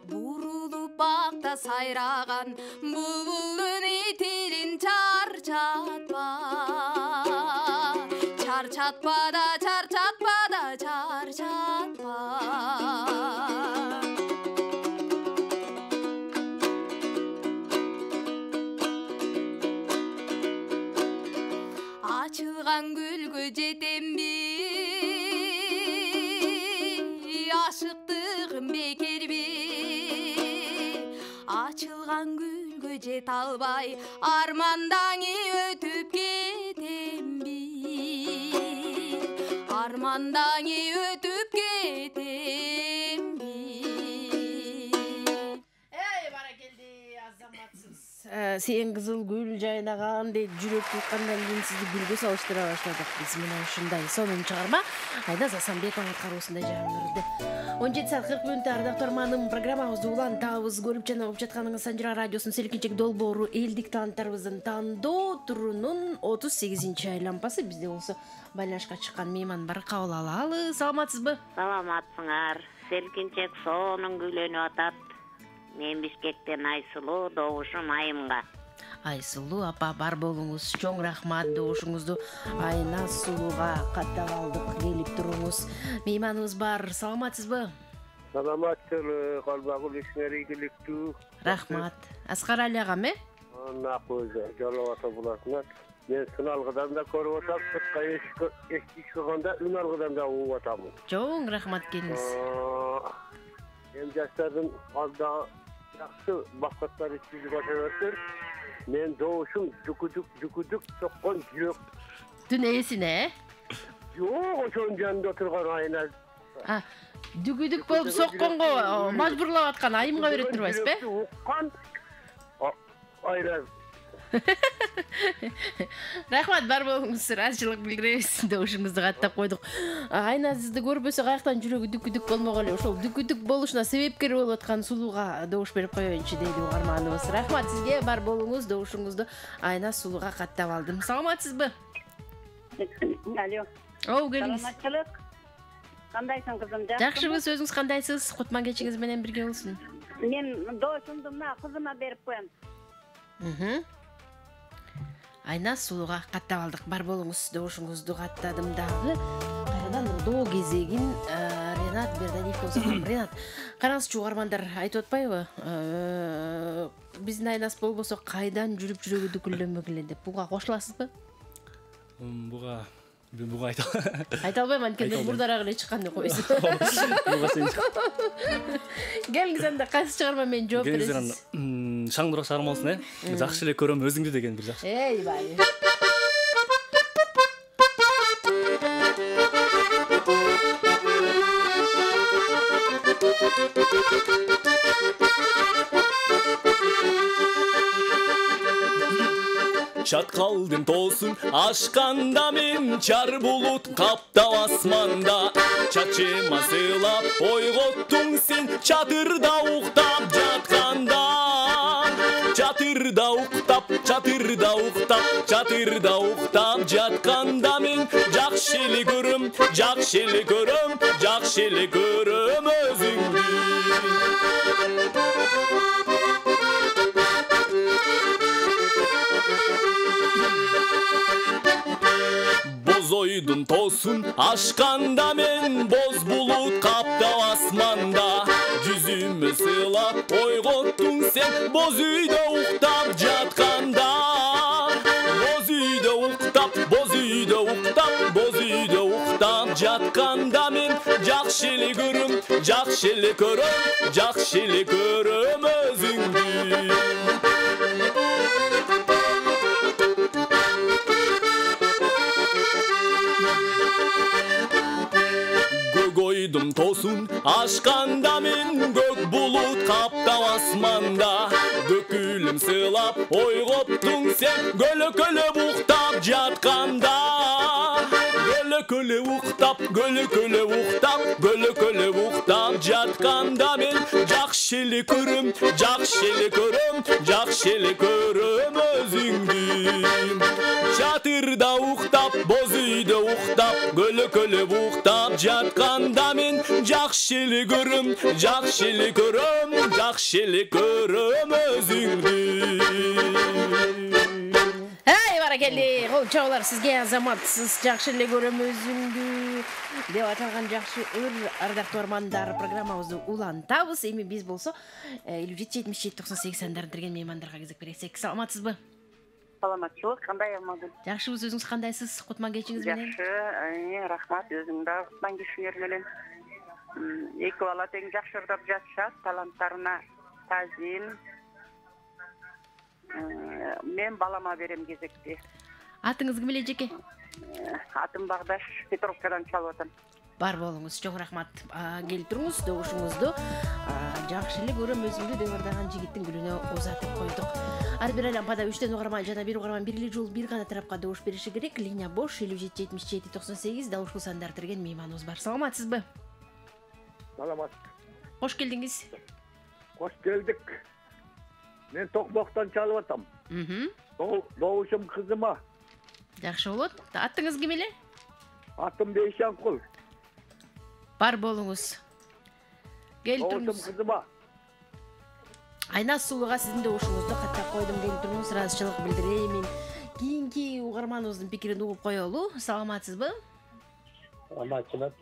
бурулуп бакта сайраган булбулдун тилин чарчатпа чарчатпа да чарчатпа да чарчатпа ачылган гүлгө жетемби ашыктыгым бекерби ачылган гүлгө жете албай армандаңы өтүп кетемби армандаңы өтүп кетемби Баракелди, азаматсыз. сен кызыл гүл жайнаган дейт жүрөк туткандан кийин сизди гүлгө салыштыра баштадык биз менен ушундай сонун чыгарма Айназ Асанбекова аткаруусунда жаңырды 17 saat 40 мүнөттө ардактуу арманым программабызды улантабыз көрүп жана угуп жатканыңыз Санжыра радиосунун Селкинчек долбоору элдик таланттарыбыздын тандоо турунун 38 айлампасы бизде болсо байланышка чыккан мейман бар кабыл алалы. Саламатсызбы? Саламатсыңар. Селкинчек сонун күйлөнүп атат. Мен Бишкектен Айсулуу, добушум Айымга. Айсулуу апа бар болуңуз. Чоң рахмат добушуңузду Айназ Сулууга каттап алдык. Келип туруңуз. Мейманыбыз бар. Саламатсызбы? Саламатсызбы. Калбагыл ишиңер ийгиликтүү. Рахмат. Аскар Али агам, Накөзө жалабата буласыңар. Мен сыналгыдан да көрүп атам, сыртка эшик чыкканда үналгыдан да угуп атамын. Чоң рахмат келиңиз. Эми жаштардын алда жакшы максаттары чыгып атат. Мен добушум жүкүдүк соккон жүрөк. Түн эсине, Жок, ошонун жанында отурган Айназ. Дүгүдүк болуп сокконго мажбурлап аткан Айымга берип турбайсызбы? Уккан Айназ. Рахмат бар болуңуз, ыраазычылык билдиребиз. Добушуңузду каттап койдук. Айназды көрбөсө каяктан жүрөгү дүкүдүк болмок эле. Ошол дүкүдүк болушуна себепкер болуп аткан Сулууга добуш берип коеюнчу дейт угарманыбыз. Рахмат сизге бар болуңуз, добушуңузду Айназ Сулууга каттап алдым. Саламатсызбы? Алло. Келиңиз. Саламатчылык. Кандайсың кызым? Жакшыбыз, өзүңүз кандайсыз? Кутман кечиңиз менен бирге болсун. Мен добушумду мына кызыма берип коем. Айназ Сулууга каттап алдык. Бар болуңуз, добушуңузду каттадым дагы. Кайрадан доо кезегин Ренат Бердалиевге узатам. Ренат, караңызчы угармандар айтып атпайбы? Биздин Айназ болбосо кайдан жүрүп жүрөгү дүкүлдөнбөк эле деп. Буга кошуласызбы? Буга айта албайм, анткени мурдараак эле чыккан деп койсуң. Келиңиз анда кайсы чыгарма менен жооп бересиз? Шаңдыраак чыгарма болсун, жакшы эле көрөм өзүңдү деген бир жакшы. Бай. Çatkaldım tosun aşkanda men çar bulut kaptap asmanda Çaçıma sığlap oygottun sen çatırda uktap jatkanda Çatırda uktap jatkanda men jakşılı görüm özüngdü Bozoydun tosun aşkanda men boz bulut kaptap asmanda Yüzümü sığlap oygottun sen boz üyde uktap jatkanda Boz üyde uktap jatkanda men jakşılı görüm özüngdü Koydum tosun aşkanda men gök bulut kaptap asmanda Dökülüm sığlap oygoptun sen gölökölö uktap jatkanda Gölökölö uktap jatkanda men jakşılı görüm özüngdü Çatırda uktap boz üyde uktap gölökölö uktap jatkanda men jakşılı görüm özüngdü Hey barakelli, kol çağlar sizge azamatsız jakşı эле көрөм өзүңдү деп аталган жакшы ардактуу армандар программабызды улантабыз. Эми биз болсо 57-77-98 сандарын тирген меймандарга кезек бересек. Саламатсызбы? Саламатчылык, кандай Алмагүл? Жакшыбыз, өзүңүз кандайсыз? Кутман кечиңиз менен? Жакшы, рахмат, өзүң да кутман кечиңер менен. Эки бала тең жакшы ырдап жатышат, таланттарына тазим. Мен балама берем кезекти. Атыңыз ким эле жеке? Атым Багдаш, Петровкадан чалып атам. Бар болуңуз, чоң рахмат. Келип туруңуз, добушуңузду жакшы эле көрөм өзүңдү деп ырдаган жигиттин гүлүнө узатып койдук. Ар бир айлампада 3төн угарман жана 1 угарман бир эле жолу бир гана тарапка добуш бериши керек. Линия бош 577798 добушкул сандар тирген мейманыбыз бар. Саламатсызбы? Саламат. Кош келдиңиз. Кош келдик. Мен Токмоктон чалып атам. Добушум кызыма. Жакшы болот. Атыңыз ким эле? Атым Бейшанкул. Бар болуңуз. Келтириңиз. Добушум кызыма. Айнас сулууга сиздин добушуңузду каттап койдум. Келтириңиз, ыраазычылык билдирейин. Кийинки угарманыбыздын пикирин угуп коелу. Саламатсызбы? Саламатчылык.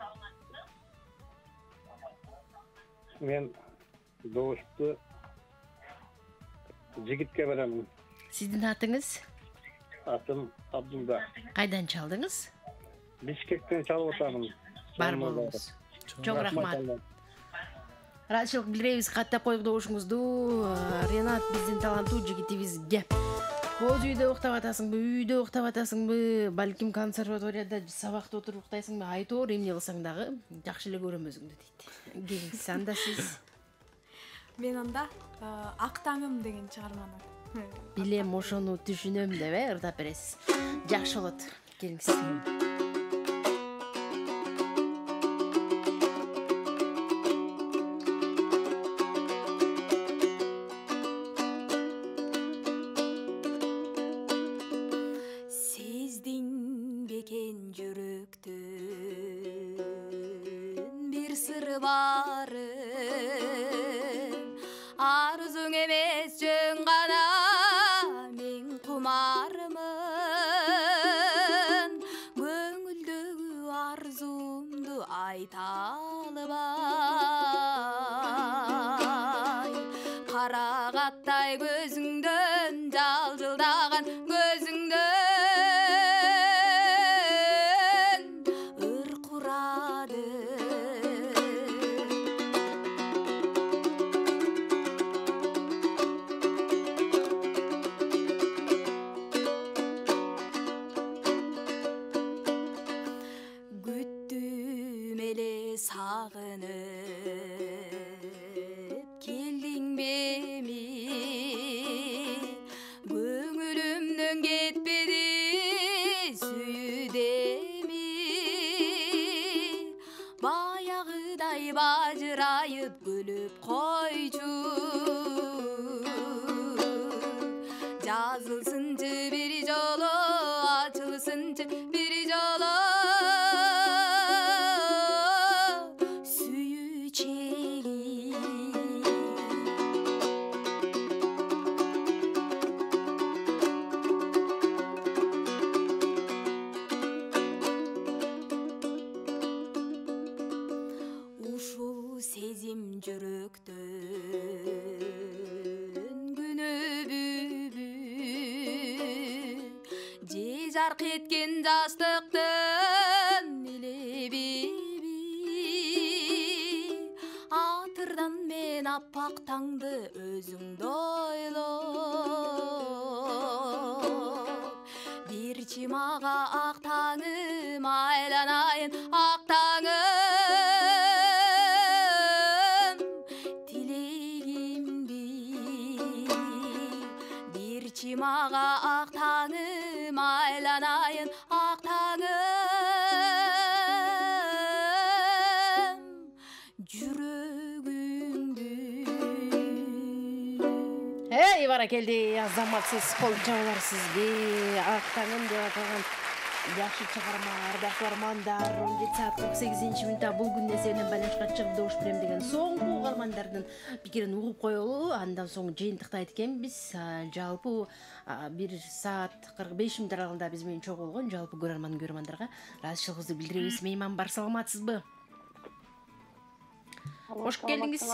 Мен добушту жигитке беремин. Сиздин атыңыз? Атым Абдулда. Кайдан чалдыңыз? Бишкектен чалып атамын. Бар болуңуз. Чоң рахмат. Ыраазычылык билдиребиз, каттап коюп добушуңузду. Ренат биздин таланттуу жигитибизге. Боз үйдө уктап атасыңбы, үйдө уктап атасыңбы, балким консерваторияда сабакта отуруп уктайсыңбы, айтор эмне кылсаң дагы жакшы эле көрөм өзүңдү дейт. Келиңиз, анда сиз. Мен анда Ак таңым деген чыгарманы. Билем, ошону түшүнөм деп ырдап бересиз. Жакшы болот. Келиңиз. Карагаттай көзүңдөн жалжылдаган көзүңдөн ыркурады. Күттүм эле сагынып келдиң беми, көңүлүмдөн кетпеди сүйүдеми, баягыдай бажырайып күлүп койчу, жазылсынчы бир жолу, ачылсынчы бир жолу. Сезим жүрөктөн күнөбүбү же жарк эткен жаштыктын илебиби, атырдан мен аппак таңды өзүңдү ойлоп, бир чимага ак таңым айланайын, ак таңым чимага ак таңым айланайын, ак таңым жүрөгүңдү. Эй, баракелди, азаматсыз, кол жабылар сизге. Ак таңым деп аталган жакшы чыгарма, ардактуу армандар. 17:48 бул күн эсебинен байланышка чыгып добуш берем деген соңку угармандардын пикирин угуп коелу. Андан соң жыйынтыктайт экенбиз. Жалпы 1 саат 45 мүнөт аралыгында биз менен чогуу болгон жалпы көрөрмандарга ыраазычылыгыбызды билдиребиз. Мейман бар, саламатсызбы? Кош келдиңиз.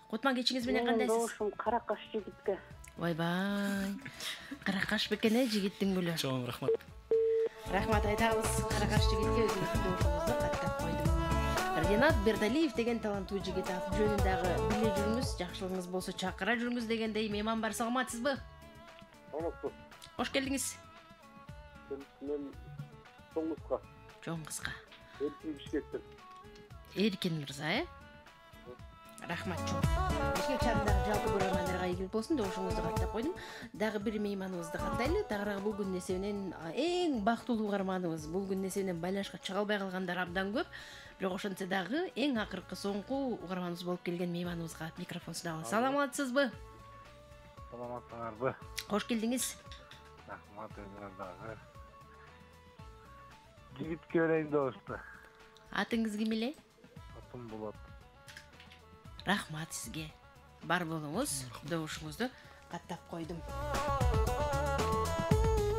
Кутман кечиңиз менен кандайсыз? Добушум Каракаш жигитке. Ойбай. Каракаш бекене жигиттин гүлү. Чоң рахмат. Рахмат айтабыз. Каракаш жигитке өзүңүздүн добушуңузду каттап койдум. Ренат Бердалиев деген таланттуу жигит, аты жөнүн дагы биле жүрүңүз, жакшылыгыңыз болсо чакыра жүрүңүз дегендей. Мейман бар, саламатсызбы? Саламатсыз. Кош келдиңиз. Мен чоң кызга. Чоң кызга. Эркин Бишкектен. Эркин мырза, Рахмат чоң. Бишкек шаарындагы жалпы көрөрмандарга ийгилик болсун, добушуңузду каттап койдум. Дагы бир мейманыбызды каттайлы. Тагыраагы бул күн эсебинен эң бактылуу угарманыбыз. Бул күн эсебинен байланышка чыга албай калгандар абдан көп. Бирок ошентсе дагы эң акыркы соңку угарманыбыз болуп келген мейманыбызга микрофон сунабыз. Саламатсызбы? Саламатсыңарбы? Кош келдиңиз. Рахмат өзүңөрдөгү. Жигит көрөйүн добушту. Атыңыз ким эле? Атым Болот. Рахмат сизге. Бар болуңуз. Добушуңузду каттап койдум.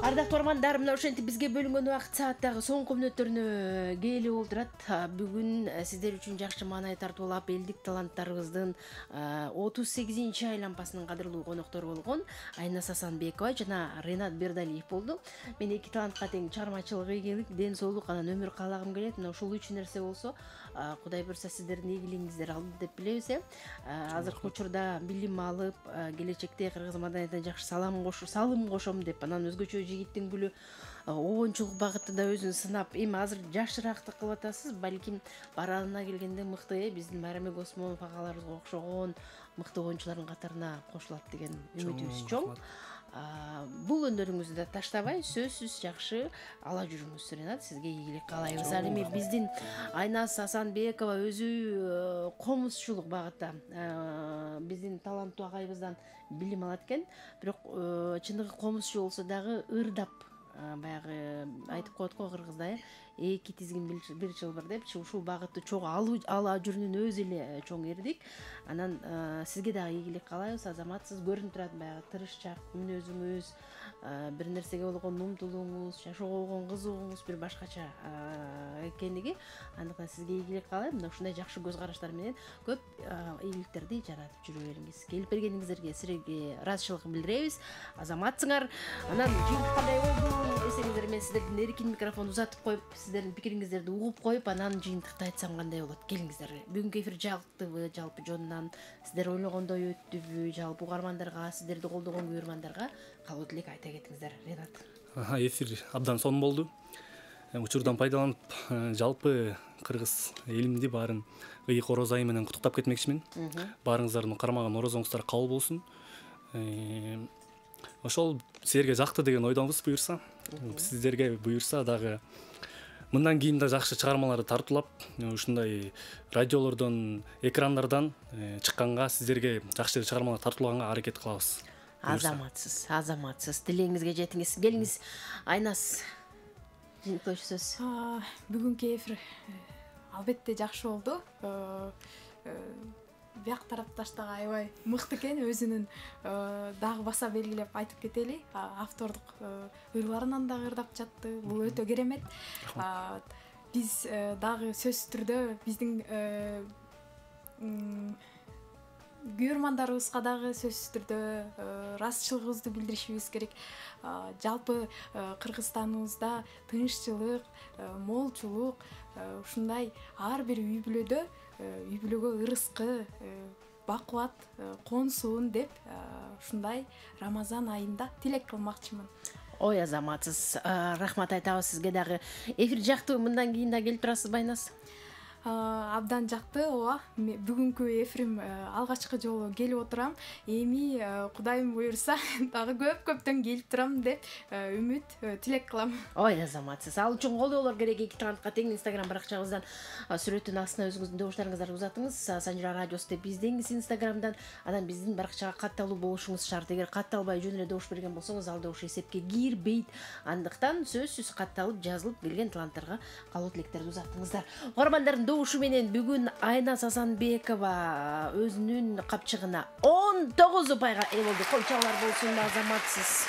Ардактуу угармандар, мына ошентип бизге бөлүнгөн убакыт сааттагы соңку мүнөттөрүнө келип олдурат. Бүгүн сиздер үчүн жакшы маанай тартуулап, элдик таланттарыбыздын 38-чи айлампасынын кадырлуу коноктору болгон Айнас Асанбекова жана Ренат Бердалиев болду. Мен эки талантка тең чыгармачылык ийгилик, ден соолук, анан өмүр каалагым келет. Мына ушул үч нерсе болсо, Кудай буйрса сиздердин ийгилигиңиздер алды деп билебиз. Азыркы учурда билим алып, келечекте кыргыз маданиятына жакшы салым кошом деп, анан өзгөчө жигиттин гүлү обончулук багытында өзүн сынап, эми азыр жашыраактык кылып атасыз, балким баралына келгенде мыкты биздин Майрамбек Осмонов агаларыбызга окшогон мыкты оюнчулардын катарына кошулат деген үмүтүбүз чоң. Бул өндөрүңүздү да таштабай, сөзсүз жакшы ала жүрүңүз. Ренат, сизге ийгилик каалайбыз. Ал эми биздин Айнас Асанбекова өзү комузчулук багытта биздин таланттуу агайыбыздан билим алат экен. Бирок чындыгы комузчу болсо дагы ырдап, баягы айтып коет го кыргызда, эки тизгин бир чылбыр деп, ушул багытты чогуу ала жүрүүнүн өзү эле чоң эрдик. Анан сизге дагы ийгилик каалайбыз. Азаматсыз көрүнүп турат, баягы тырышчаак мүнөзүңүз, бир нерсеге болгон умтулууңуз, жашоого болгон кызыгууңуз бир башкача экендиги. Андыктан сизге ийгилик каалайм. Мына ушундай жакшы көз караштар менен көп ийгиликтерди жаратып жүрө бериңиз. Келип бергениңиздерге силерге ыраазычылык билдиребиз. Азаматсыңар. Анан жыйынтык кандай болду десеңиздер, мен сиздердин эркин микрофон узатып коюп, сиздердин пикириңиздерди угуп коюп, анан жыйынтыкты айтсам кандай болот? Келиңиздер. Бүгүнкү эфир жактыбы, жалпы жонунан сиздер ойлогондой өттүбү, жалпы угармандарга, сиздерди колдогон көрөрмандарга калуу тилек айта кетиңиздер. Ренат. Эфир абдан сонун болду. Учурдан пайдаланып, жалпы кыргыз элимди баарын ыйык ороз айы менен куттуктап кетмекчимин. Баарыңыздардын кармаган орозоңуздар кабыл болсун. Ошол силерге жакты деген ойдонбуз, буюрса. Сиздерге буюрса дагы мындан кийин да жакшы чыгармаларды тартуулап, ушундай радиолордон, экрандардан чыкканга, сиздерге жакшы чыгармалар тартуулаганга аракет кылабыз. Азаматсыз. Тилегиңизге жетиңиз. Келиңиз, Айнас. Жыйынтык сөз. Бүгүнкү эфир албетте жакшы болду. Бияк тарапташтагы аябай мыкты экен, өзүнүн дагы баса белгилеп айтып кетели. Автордук ырларынан дагы ырдап жатты. Бул өтө керемет. Биз дагы сөзсүз түрдө биздин көрөрмандарыбызга дагы сөзсүз түрдө ыраазычылыгыбызды билдиришибиз керек. Жалпы Кыргызстаныбызда тынччылык, молчулук, ушундай ар бир үй бүлөгө ырыскы, бакубат консун деп ушундай Рамазан айында тилек кылмакчымын. Ой, азаматсыз. Рахмат айтабыз сизге дагы. Эфир жактыбы, мындан кийин да келип турасызбы, Айнас? Абдан жакты, ооба. Бүгүнкү эфирим алгачкы жолу келип отурам. Эми Кудайым буйрса дагы көптөн келип турам деп үмүт, тилек кылам. Ой, азаматсыз. Ал үчүн колдоолор керек. Эки талантка тең Instagram баракчабыздан сүрөттүн астына өзүңүздүн добуштарыңыздарды узатыңыз. Санжира радиосу деп издеңиз Instagramдан. Анан биздин баракчага катталуу болушуңуз шарт. Эгер катталбай жөн эле добуш берген болсоңуз, ал добуш эсепке кирбейт. Андыктан сөзсүз катталып, жазылып келген таланттарга калуу тилектерди узатыңыздар. Угармандардын добушу менен бүгүн Айнас Асанбекова өзүнүн капчыгына 19 упайга ээ болду. Колчалар болсун, азаматсыз.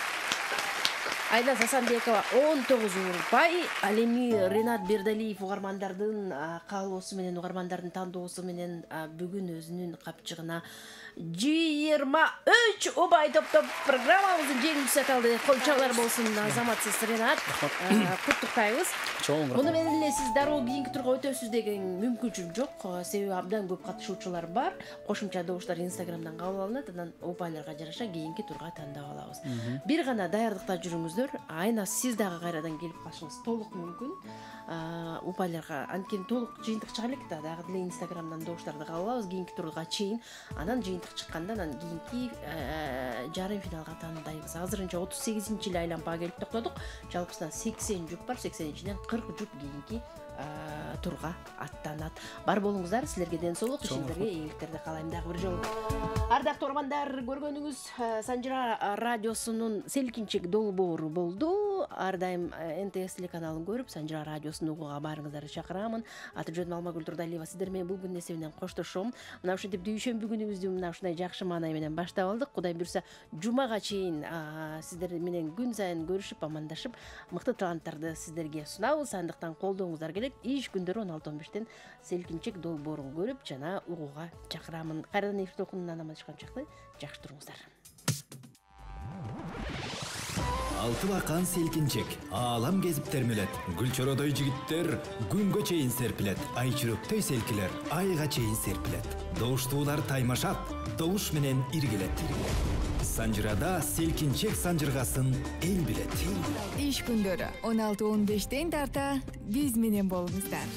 Айнас Асанбекова 19 упай. Ал эми Ренат Бердалиев угармандардын каалоосу менен, угармандардын тандоосу менен бүгүн өзүнүн капчыгына 23 убай топтоп программабыздын жеңүүчүсү аталды. Кол чалар болсун Азаматсыз Ренат. Куттуктайбыз. Муну менен эле сиз дароо кийинки турга өтөсүз деген мүмкүнчүлүк жок. Себеби абдан көп катышуучулар бар. Кошумча добуштар Инстаграмдан кабыл алынат, анан упайларга жараша кийинки турга тандап алабыз. Бир гана даярдыкта жүрүңүздөр. Айна сиз дагы кайрадан келип калышыңыз толук мүмкүн. Упайларга анткени толук жыйынтык чыга элек да, дагы деле Инстаграмдан добуштарды кабыл алабыз кийинки турга чейин. Анан жыйынтык чыкканда анан кийинки жарым финалга тандайбыз. Азырынча 38-чи айлампага келип токтодук. Жалпысынан 80 жұп бар, 80-чиден 40 жұп кийинки турга аттанат. Бар болуңуздар, силерге ден соолук, ишиңерге ийгиликтерди каалайм дагы бир жолу. Ардактуу угармандар, көргөнүңүз Санжыра радиосунун селкинчек долбоору болду. Ар дайым НТС телеканалын көрүп, Санжыра радиосун угууга барыңыздарды чакырамын. Аты жөнүм Алмагүл Турдалиева, сиздер менен бул күн эсебинен коштошом. Мына ушинтип дүйшөмбү күнүбүздү мына ушундай жакшы маанай менен баштап алдык. Кудай буйрса, жумага чейин сиздер менен күн сайын көрүшүп, амандашып, мыкты таланттарды сиздерге сунабыз. Андыктан колдооңуздар келет. Иш күндөрү 16-15-тен селкинчек долбоорун көрүп жана угууга чакырамын. Кайрадан эфир толкунунан амандашканчакты жакшы туруңуздар. Алты бакан селкинчек, аалам кезип термелет. Гүлчородой жигиттер күнгө чейин серпилет. Айчүрөктөй селкилер айга чейин серпилет. Добуштуулар таймашат, добуш менен иргилет. Санжырада селкинчек санжыргасын эл билет. Иш күндөрү 16-15-тен тарта биз менен болуңуздар.